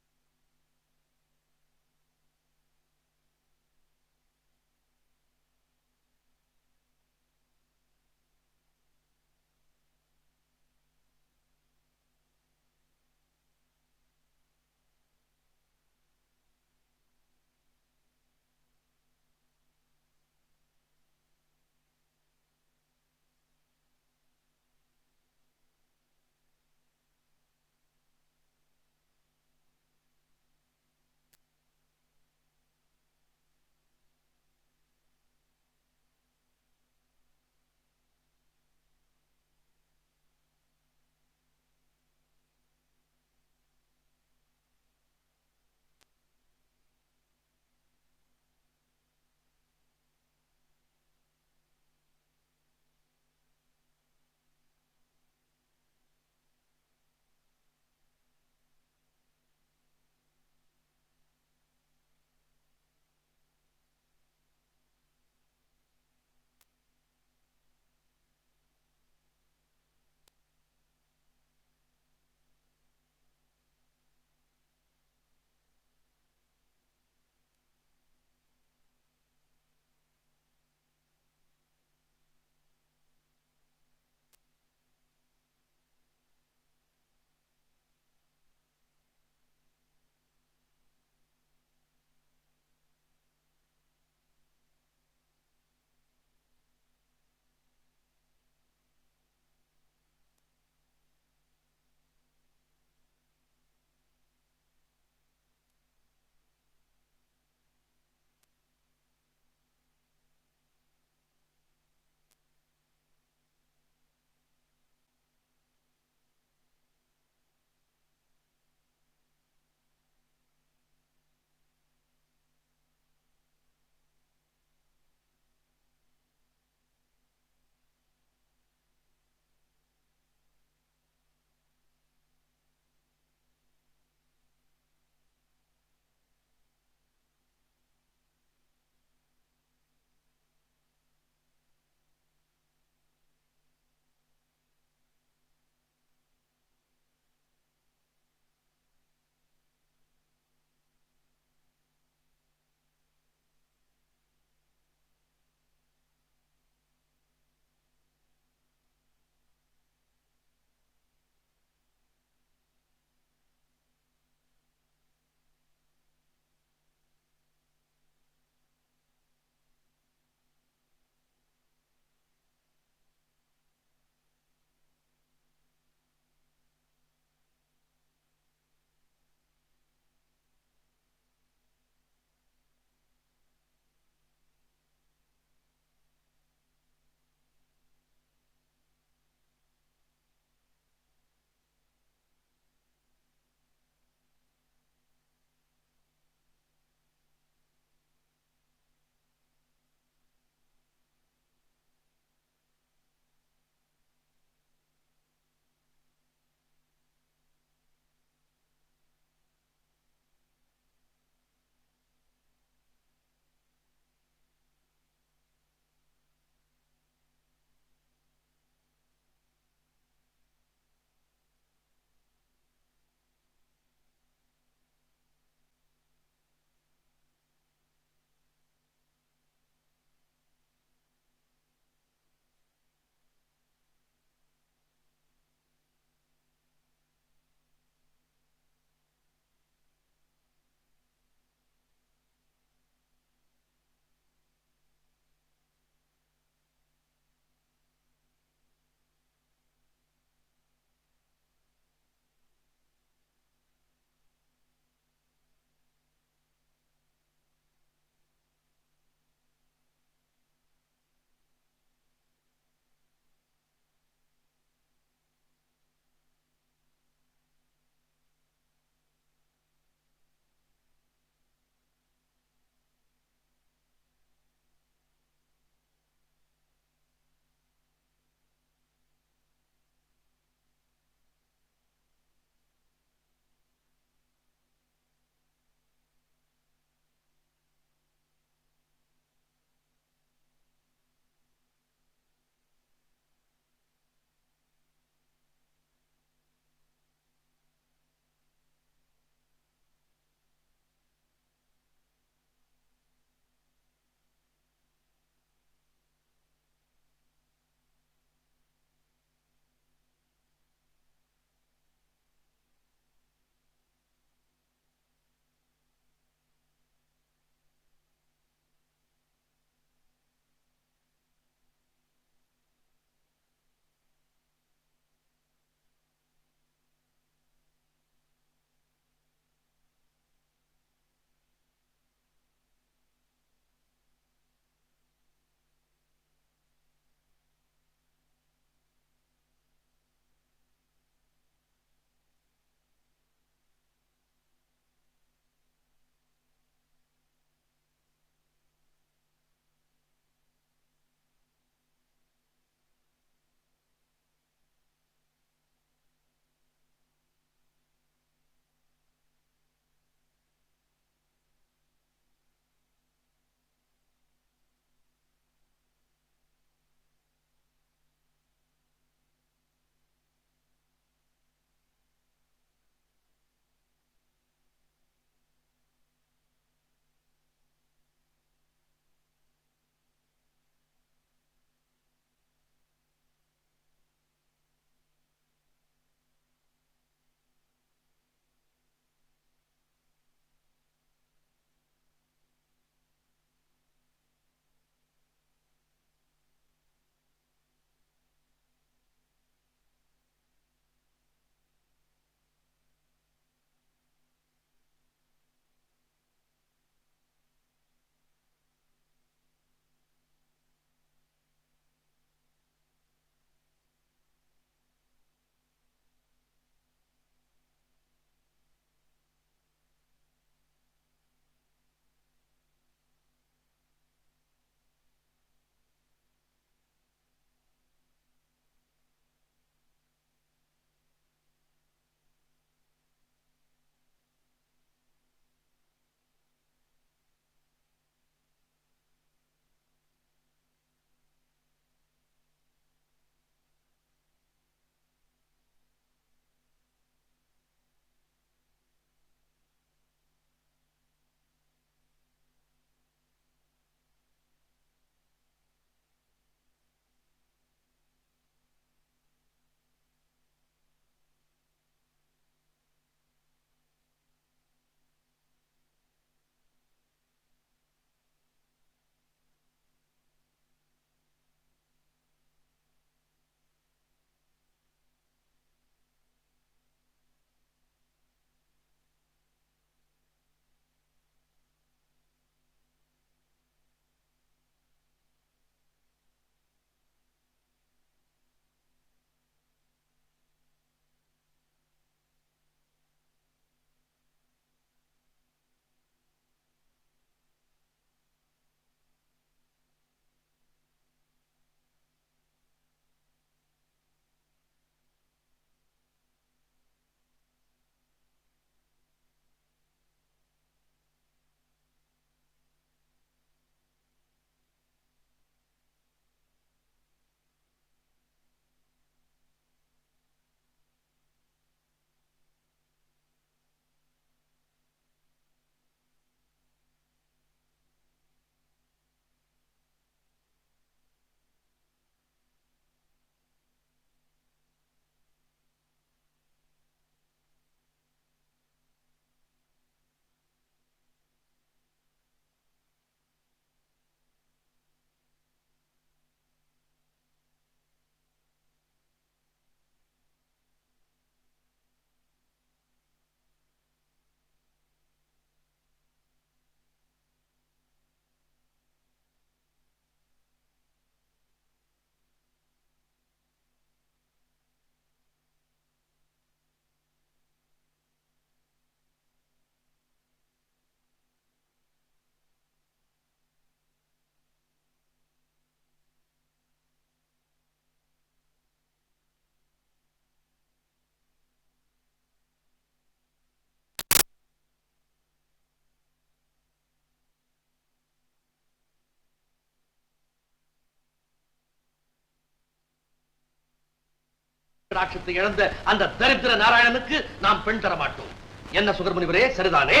ராட்சத்தை இழந்த அந்த தரித்திர நாராயணனுக்கு நாம் பெண் தர மாட்டோம். என்ன சுகர்முனிவரே, சரிதானே?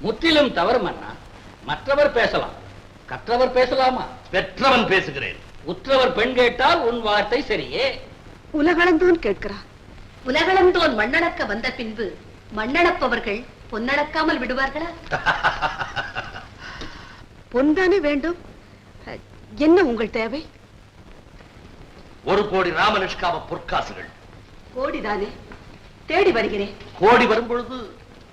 முற்றிலும் தவறு மன்னா. மற்றவர் பேசலாம், கற்றவர் பேசலாமா? பெற்றவன் பேசுகிறேன். உற்றவர் பெண் கேட்டால் உன் வார்த்தை சரியே. உலகளந்தோன் கேட்கிறார். உலகளந்தோன் மண்ணளக்க வந்த பின்பு மண்ணளப்பவர்கள் பொன்னளக்காமல் விடுவார்களா? பொன்தானே வேண்டும். என்ன உங்கள் தேவை? 1 கோடி ராமனிஷ்காம பொற்காசுகள். கோடிதானே, தேடி வருகிறேன். கோடி வரும் பொழுது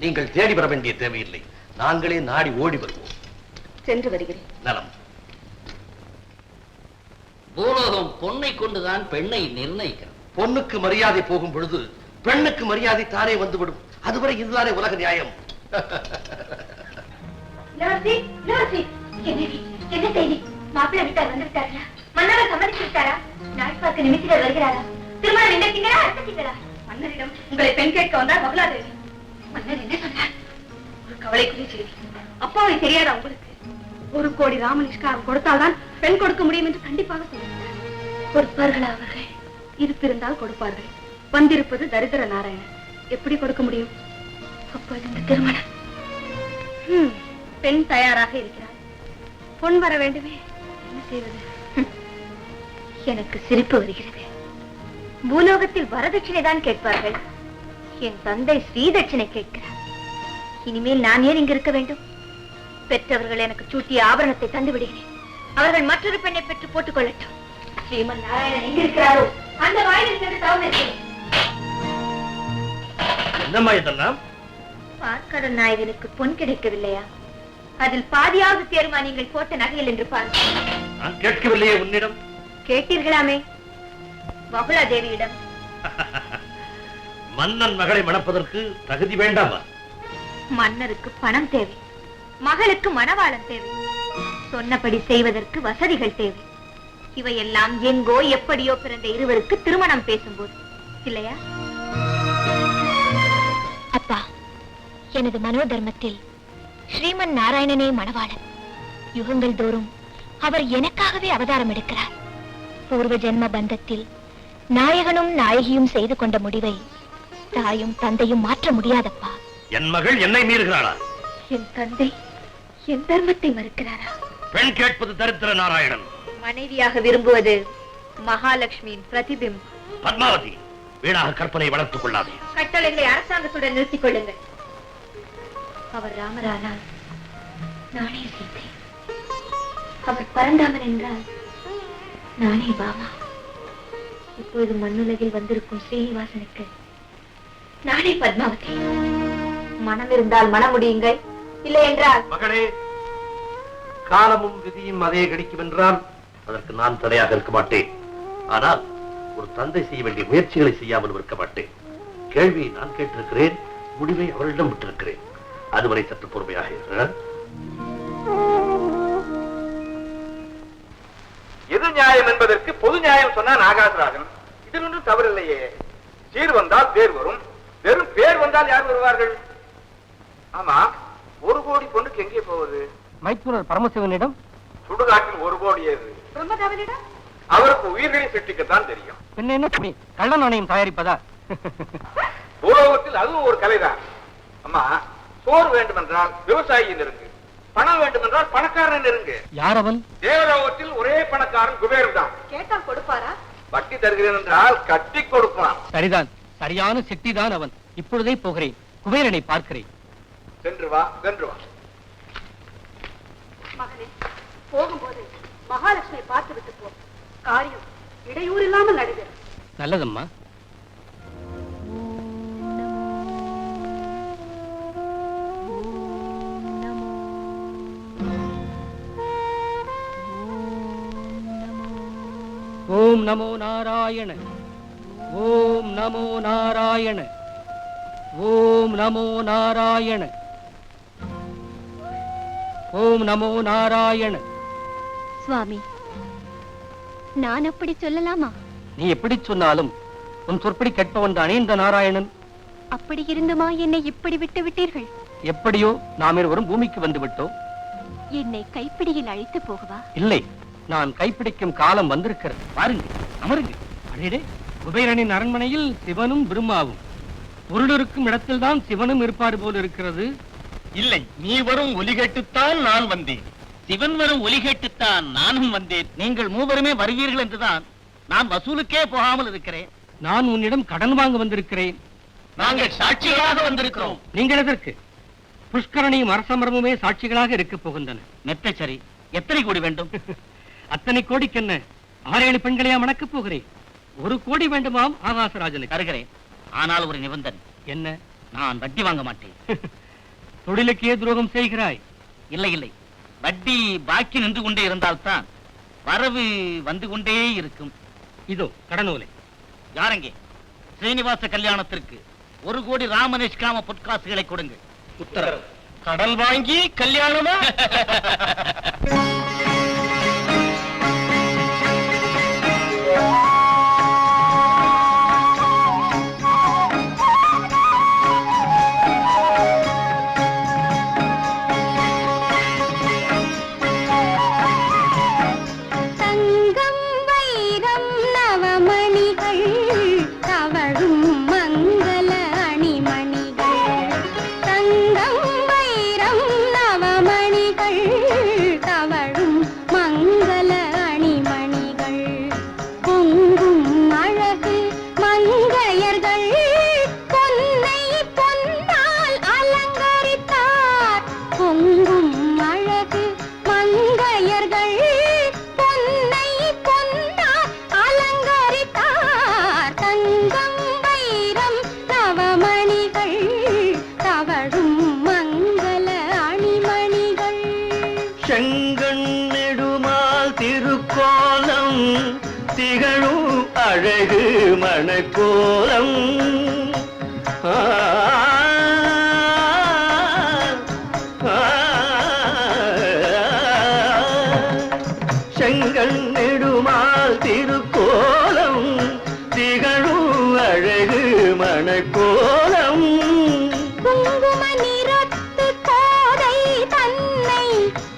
நீங்கள் தேடி வர வேண்டிய தேவையில்லை, நாங்களே நாடி ஓடி வருவோம். சென்று வருகிறேன். நலம். பூலோகம் பொன்னை கொண்டுதான் பெண்ணை நிர்ணயிக்கிறது. பொண்ணுக்கு மரியாதை போகும் பொழுது பெண்ணுக்கு மரியாதை தானே வந்துவிடும். அதுவரை இதுதானே உலக நியாயம். என்ன செய்தி? மாப்பிள்ளை விட்டார் வந்து விட்டார்களா? மன்னரை சம்மதித்து விட்டாரா? நாள் பார்க்க நிமித்திகள் வருகிறாரா? திருமணம் இந்த திங்களா அடுத்த திங்களா? மன்னரிடம் உங்களை பெண் கேட்க வந்தார் மகளாதேவி. மன்னர் என்ன சொன்னார்? ஒரு கவலைக்குரிய செய்தி. அப்பாவை தெரியாதா உங்களுக்கு? 1 கோடி ராமனிஷ்காரம் கொடுத்தால்தான் பெண் கொடுக்க முடியும் என்று கண்டிப்பாக சொல்லியிருந்தார். கொடுப்பார்களா அவர்கள்? இருப்பிருந்தால் கொடுப்பார்கள். வந்திருப்பது தரித்திர நாராயணன். எப்படி கொடுக்க முடியும்? அப்போது இந்த திருமணம். பெண் தயாராக இருக்கிறார். பொன் வர வேண்டுமே, என்ன செய்வது? எனக்கு சிரிப்பு வருகிறது. பூலோகத்தில் வரதட்சணை தான் கேட்பார்கள். என் தந்தை ஸ்ரீதட்சணை கேட்கிறார். இனிமேல் நான் ஏன் இங்கு இருக்க வேண்டும்? பெற்றவர்கள் எனக்கு சூட்டிய ஆபரணத்தை தந்து விடுகிறேன். அவர்கள் மற்றொரு பெண்ணை பெற்று போட்டுக் கொள்ளட்டும். ஸ்ரீமன் நாராயணன் எங்க இருக்கிறாரோ அந்த வாயிலில் சென்று தவம் இருக்கிறேன். என்னம்மா இதெல்லாம்? பார்க்கடல் நாயகனுக்கு பொன் கிடைக்கவில்லையா? அதில் பாதியாவது தேர்மா நீங்கள் போட்ட நகையில் என்று பார்க்க. நான் கேட்கவில்லையே உன்னிடம். கேட்டீர்களாமே வகுலா தேவியிடம். மன்னன் மகளை மணப்பதற்கு தகுதி வேண்டாமா? மன்னருக்கு பணம் தேவை, மகளுக்கு மணவாளன் தேவை, சொன்னபடி செய்வதற்கு வசதிகள் தேவை. இவையெல்லாம் எங்கோ எப்படியோ பிறந்த இருவருக்கு திருமணம் பேசும்போது இல்லையா? அப்பா, எனது மனோதர்மத்தில் ஸ்ரீமன் நாராயணனே மணவாளன். யுகங்கள் தோறும் அவர் எனக்காகவே அவதாரம் எடுக்கிறார். பூர்வ ஜென்ம பந்தத்தில் நாயகனும் நாயகியும் செய்து கொண்ட முடிவை தாயும் தந்தையும் மாற்ற முடியாதப்பா. என் மகள் என்னை மீறுகிறாளா? என் தந்தை என் தர்மத்தை மறுக்கிறாரா? பெண் கேட்பது தரித்திர நாராயணன். மனைவியாக விரும்புவது மகாலட்சுமியின் பிரதிபிம்பம். பத்மாவதி, வீணாக கற்பனை வளர்த்துக் கொள்ளாதே. கட்டளைகளை அரசாங்கத்துடன் நிறுத்திக் கொள்ளுங்கள். அவர் ராமரானால் நானே சீதை, அவர் பரந்தாமன் என்றால் நானே பாமா. இப்பொழுது மண்ணுலகில் வந்திருக்கும் ஸ்ரீனிவாசனுக்கு நானே பத்மாவதி. மனம் இருந்தால் மன முடியுங்கள், இல்லை என்றால். மகளே, காலமும் விதியும் அதே கடிக்கும் என்றால் அதற்கு நான் தடையாக இருக்க மாட்டேன். ஆனால் ஒரு தந்தை செய்ய வேண்டிய முயற்சிகளை செய்யாமல் இருக்க மாட்டேன். கேள்வியை நான் கேட்டிருக்கிறேன், முடிவை அவரிடம் விட்டிருக்கிறேன். அதுவரை சற்று பொறுமையாக இருக்கிறார். எது நியாயம் என்பதற்கு பொது நியாயம் சொன்னா நாகாசராஜன். இதில் ஒன்றும் தவறில்லையே. சீர் வந்தால் பேர் வரும், வெறும் பேர் வந்தால் யார் வருவார்கள்? ஆமா, 1 கோடி பொண்ணுக்கு எங்கே போவது? மைத்துனர் பரமசிவனிடம். சுடுகாட்டில் 1 கோடி ஏது? பிரம்மதாவனிடம். அவருக்கு உயிர்களை சிருஷ்டிக்கத்தான் தெரியும். என்ன கள்ள நாணயம் தயாரிப்பதா? பூலோகத்தில் அதுவும் ஒரு கலைதான். அம்மா, சோறு வேண்டுமென்றால் விவசாயியின் நெருங்கு, பணம் வேண்டுமென்றால் பணக்காரன் நெருங்கு. யார் அவன்? தேவலோகத்தில் ஒரே பணக்காரன் குபேரன் தான். கேட்டால் கொடுப்பாரா? வட்டி தருகிறேன் என்றால் கட்டி கொடுப்பான். சரிதான், சரியான செட்டிதான் அவன். இப்பொழுதே போகிறேன், குபேரனை பார்க்கிறேன். சென்று வா, சென்று வா. மகனே, போகும்போது மகாலட்சுமியை பார்த்து விட்டு போ. காரியம் இடையூறு இல்லாமல் நடைபெறும். நல்லதம்மா. ஓம் நமோ நாராயண, ஓம் நமோ நாராயண, ஓம் நமோ நாராயண, ஓம் நமோ நாராயண. சுவாமி, நான் அப்படி சொல்லலாமா? நீ எப்படி சொன்னாலும் உன் சொற்படி கேட்பவன் தானே இந்த நாராயணன். அப்படி இருந்துமா என்னை இப்படி விட்டு விட்டீர்கள்? எப்படியோ நாம் இருவரும் பூமிக்கு வந்து விட்டோம். என்னை கைப்பிடியில் அழைத்து போகவா? இல்லை, நான் கைப்பிடிக்கும் காலம் வந்திருக்கிறது. பாருங்க, அமருங்க. அடேடே, குபேரனின் அரண்மனையில் சிவனும் பிரம்மாவும் பொருளிருக்கும் இடத்தில்தான் சிவனும் இருப்பார் போல் இருக்கிறது. இல்லை, நீ வரும் ஒலி கேட்டுத்தான் நான் வந்தேன். சிவன் வரும் ஒலி கேட்டுத்தான் நானும் வந்தேன். நீங்கள் மூவருமே வருவீர்கள் என்றுதான் நான் வசூலுக்கே போகாமல் இருக்கிறேன். நான் உன்னிடம் கடன் வாங்க வந்திருக்கிறேன். நாங்கள் சாட்சிகளாக வந்திருக்கிறோம். நீங்கள் எதற்கு? புஷ்கரணியும் அரசமரமுமே சாட்சிகளாக இருக்கப் போகின்றன. மெத்த சரி, எத்தனை கோடி வேண்டும்? அத்தனை கோடிக்கு என்ன, 6-7 பெண்களையா மணக்கப் போகிறேன். 1 கோடி வேண்டுமாம் ஆகாசராஜனுக்கு. தருகிறேன், ஆனால் ஒரு நிபந்தனை. என்ன? நான் வட்டி வாங்க மாட்டேன். தொழிலுக்கே துரோகம் செய்கிறாய். இல்லை இல்லை, வட்டி பாக்கி நின்று கொண்டே இருந்தால்தான் வரவு வந்து கொண்டே இருக்கும். இதோ கடனோலை. யாரங்கே? ஸ்ரீனிவாச கல்யாணத்திற்கு 1 கோடி ராமநிஷ்காம பொற்காசுகளை கொடுங்கள். உத்தரவு. கடல் வாங்கி கல்யாணமா? அழகு மணக்கோலம் செங்கண் நெடுமால் திருக்கோலம் திகழும் அழகு மணக்கோலம் குங்கும நிறத்து கோதை தன்னை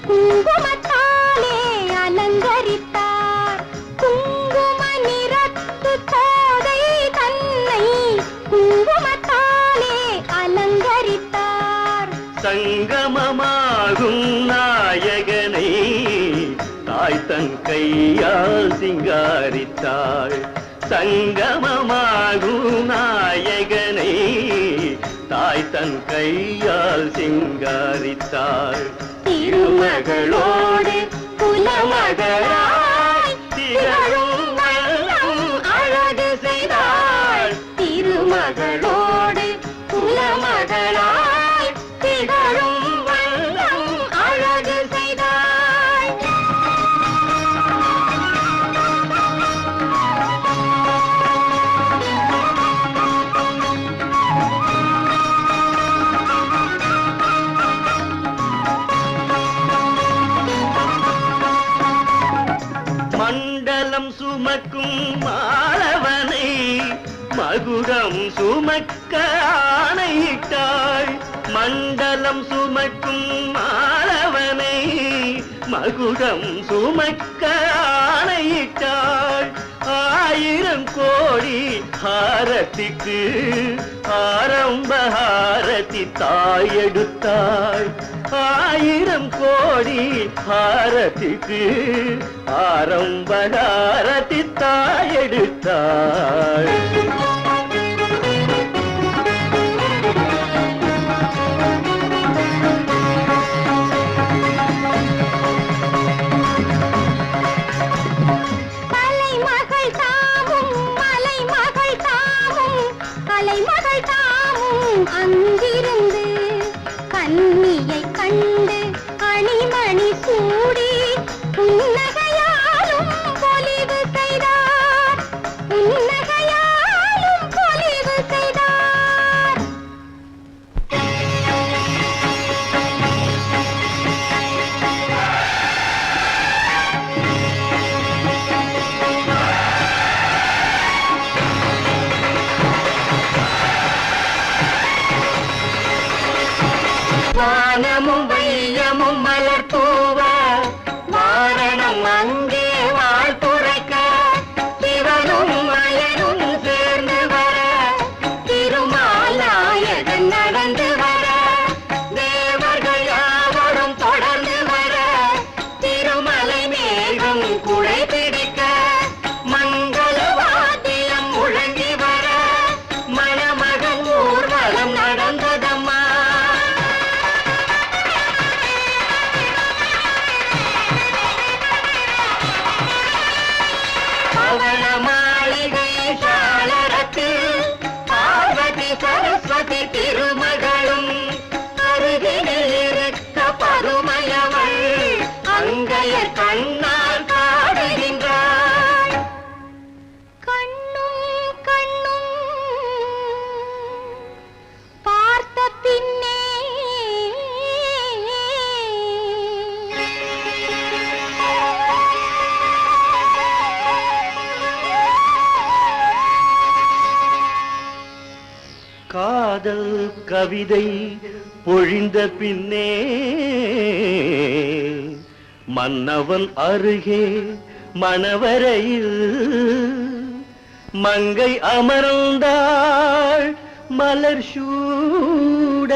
குங்குமத்தாலே அலங்கரித்தார். குங்கும நிறத்து கோதை தன்னை குங்குமத்தாலே அலங்கரித்தார். சங்கமமாகும் நாயகனை தாய் தன் கையால் சிங்காரித்தாள். சங்கமமாகும் நாயகனை தாய் தன் கையால் சிங்காரித்தாள். திருமகளோடு குலமகளாய் திகழும் வண்ணம் அழகு செய்தாள். திருமகளோடு குலமகளாய் திகழும் வண்ணம் அழகு செய்தாள். மண்டலம் சுமக்கும் மாலவனை மகுடம் சுமக்க ஆணையிட்டாள். மண்டலம் சுமக்கும் மாலவனை மகுடம் சுமக்க ஆணையிட்டாள். 1000 கோடி ஹாரத்திக்கு ஆரம்ப ஹாரதி தாய் எடுத்தாள். 1000 கோடி ஹாரத்திக்கு ஆரம்ப ஹாரதி தாய் எடுத்தாள். தலைமகள் தாமும் மலைமகள் தாமும் அலைமகள் தாமும் அங்கிருந்து கன்னியை கண்டு அணிமணி சூடி புன்னகையாலும் பொலிவு செய்தார். புன்னகையாலும் பொலிவு செய்தார். வானமும் வையமும் மலர் தூவ வாரணம் அங்கே வாழ்த்துரைக்க சிவனும் அயனும் காதல் கவிதை பொழிந்த பின்னே மன்னவன் அருகே மணவரையில் மங்கை அமர்ந்தாள் மலர் சூட.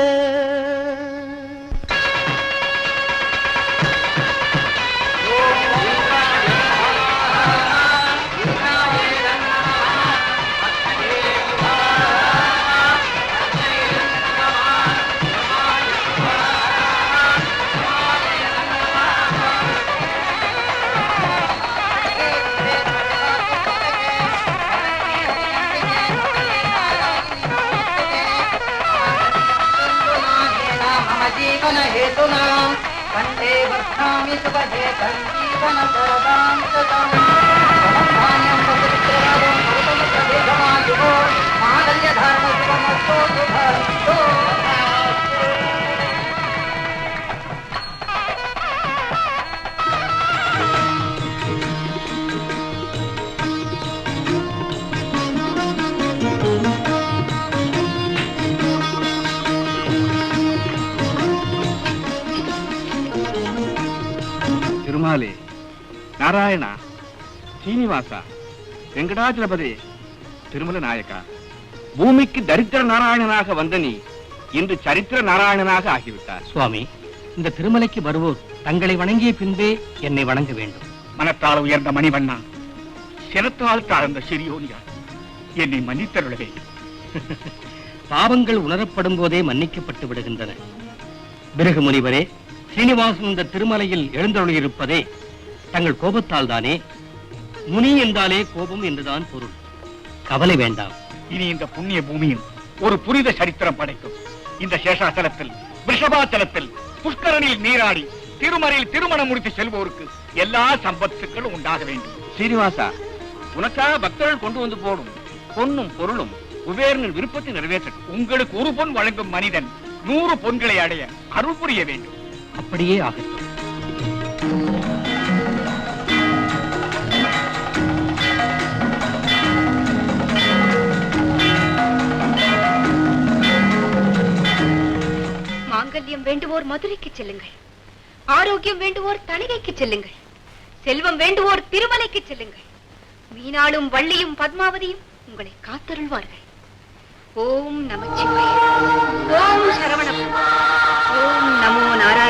वन्दे वर्धामि सुभगे सञ्जीवन सदां सदां धान्यं पवित्ररागं सर्वमतदेहमायुः माङ्गल्यधारणशुभमस्तु शुभमस्तु. திருமாலே, நாராயணா, சீனிவாசா, வெங்கடாஜலபதே, திருமல நாயக்கா, பூமிக்கு தரித்திர நாராயணனாக வந்த நீ இன்று சரித்திர நாராயணனாக ஆகிவிட்டார். சுவாமி, இந்த திருமலைக்கு வருவோர் தங்களை வணங்கிய பின்பே என்னை வணங்க வேண்டும். மனத்தால் உயர்ந்த மணிவண்ணா, சிரத்தால் தாழ்ந்த சிறியோனியா, என்னை மன்னித்தருளவே. பாவங்கள் உணரப்படும் போதே மன்னிக்கப்பட்டு விடுகின்றன. பிருகு முனிவரே, சீனிவாசன் இந்த திருமலையில் எழுந்தருளியிருப்பதே தங்கள் கோபத்தால் தானே. முனி என்றாலே கோபம் என்றுதான் பொருள். கவலை வேண்டாம். இனி இந்த புண்ணிய பூமியில் ஒரு புனித சரித்திரம் படைக்கும். இந்த சேஷாச்சலத்தில், விஷபாச்சலத்தில், புஷ்கரனில் நீராடி திருமறையில் திருமணம் முடித்து செல்வோருக்கு எல்லா சம்பத்துக்களும் உண்டாக வேண்டும். சீனிவாசா, உனக்காக பக்தர்கள் கொண்டு வந்து போடும் பொன்னும் பொருளும் குபேரனின் விருப்பத்தை நிறைவேற்றட்டும். உங்களுக்கு ஒரு பொன் வழங்கும் மனிதன் 100 பொன்களை அடைய அருள் புரிய வேண்டும். அப்படியே ஆகட்டும். மாங்கல்யம் வேண்டுவோர் மதுரைக்கு செல்லுங்கள். ஆரோக்கியம் வேண்டுவோர் தணிகைக்கு செல்லுங்கள். செல்வம் வேண்டுவோர் திருமலைக்கு செல்லுங்கள். மீனாளும் வள்ளியும் பத்மாவதியும் உங்களை காத்தருள்வார்கள். ஓம் நமச்சிவாய. ஓம் சரவண. ஓம் நமோ நாராயண.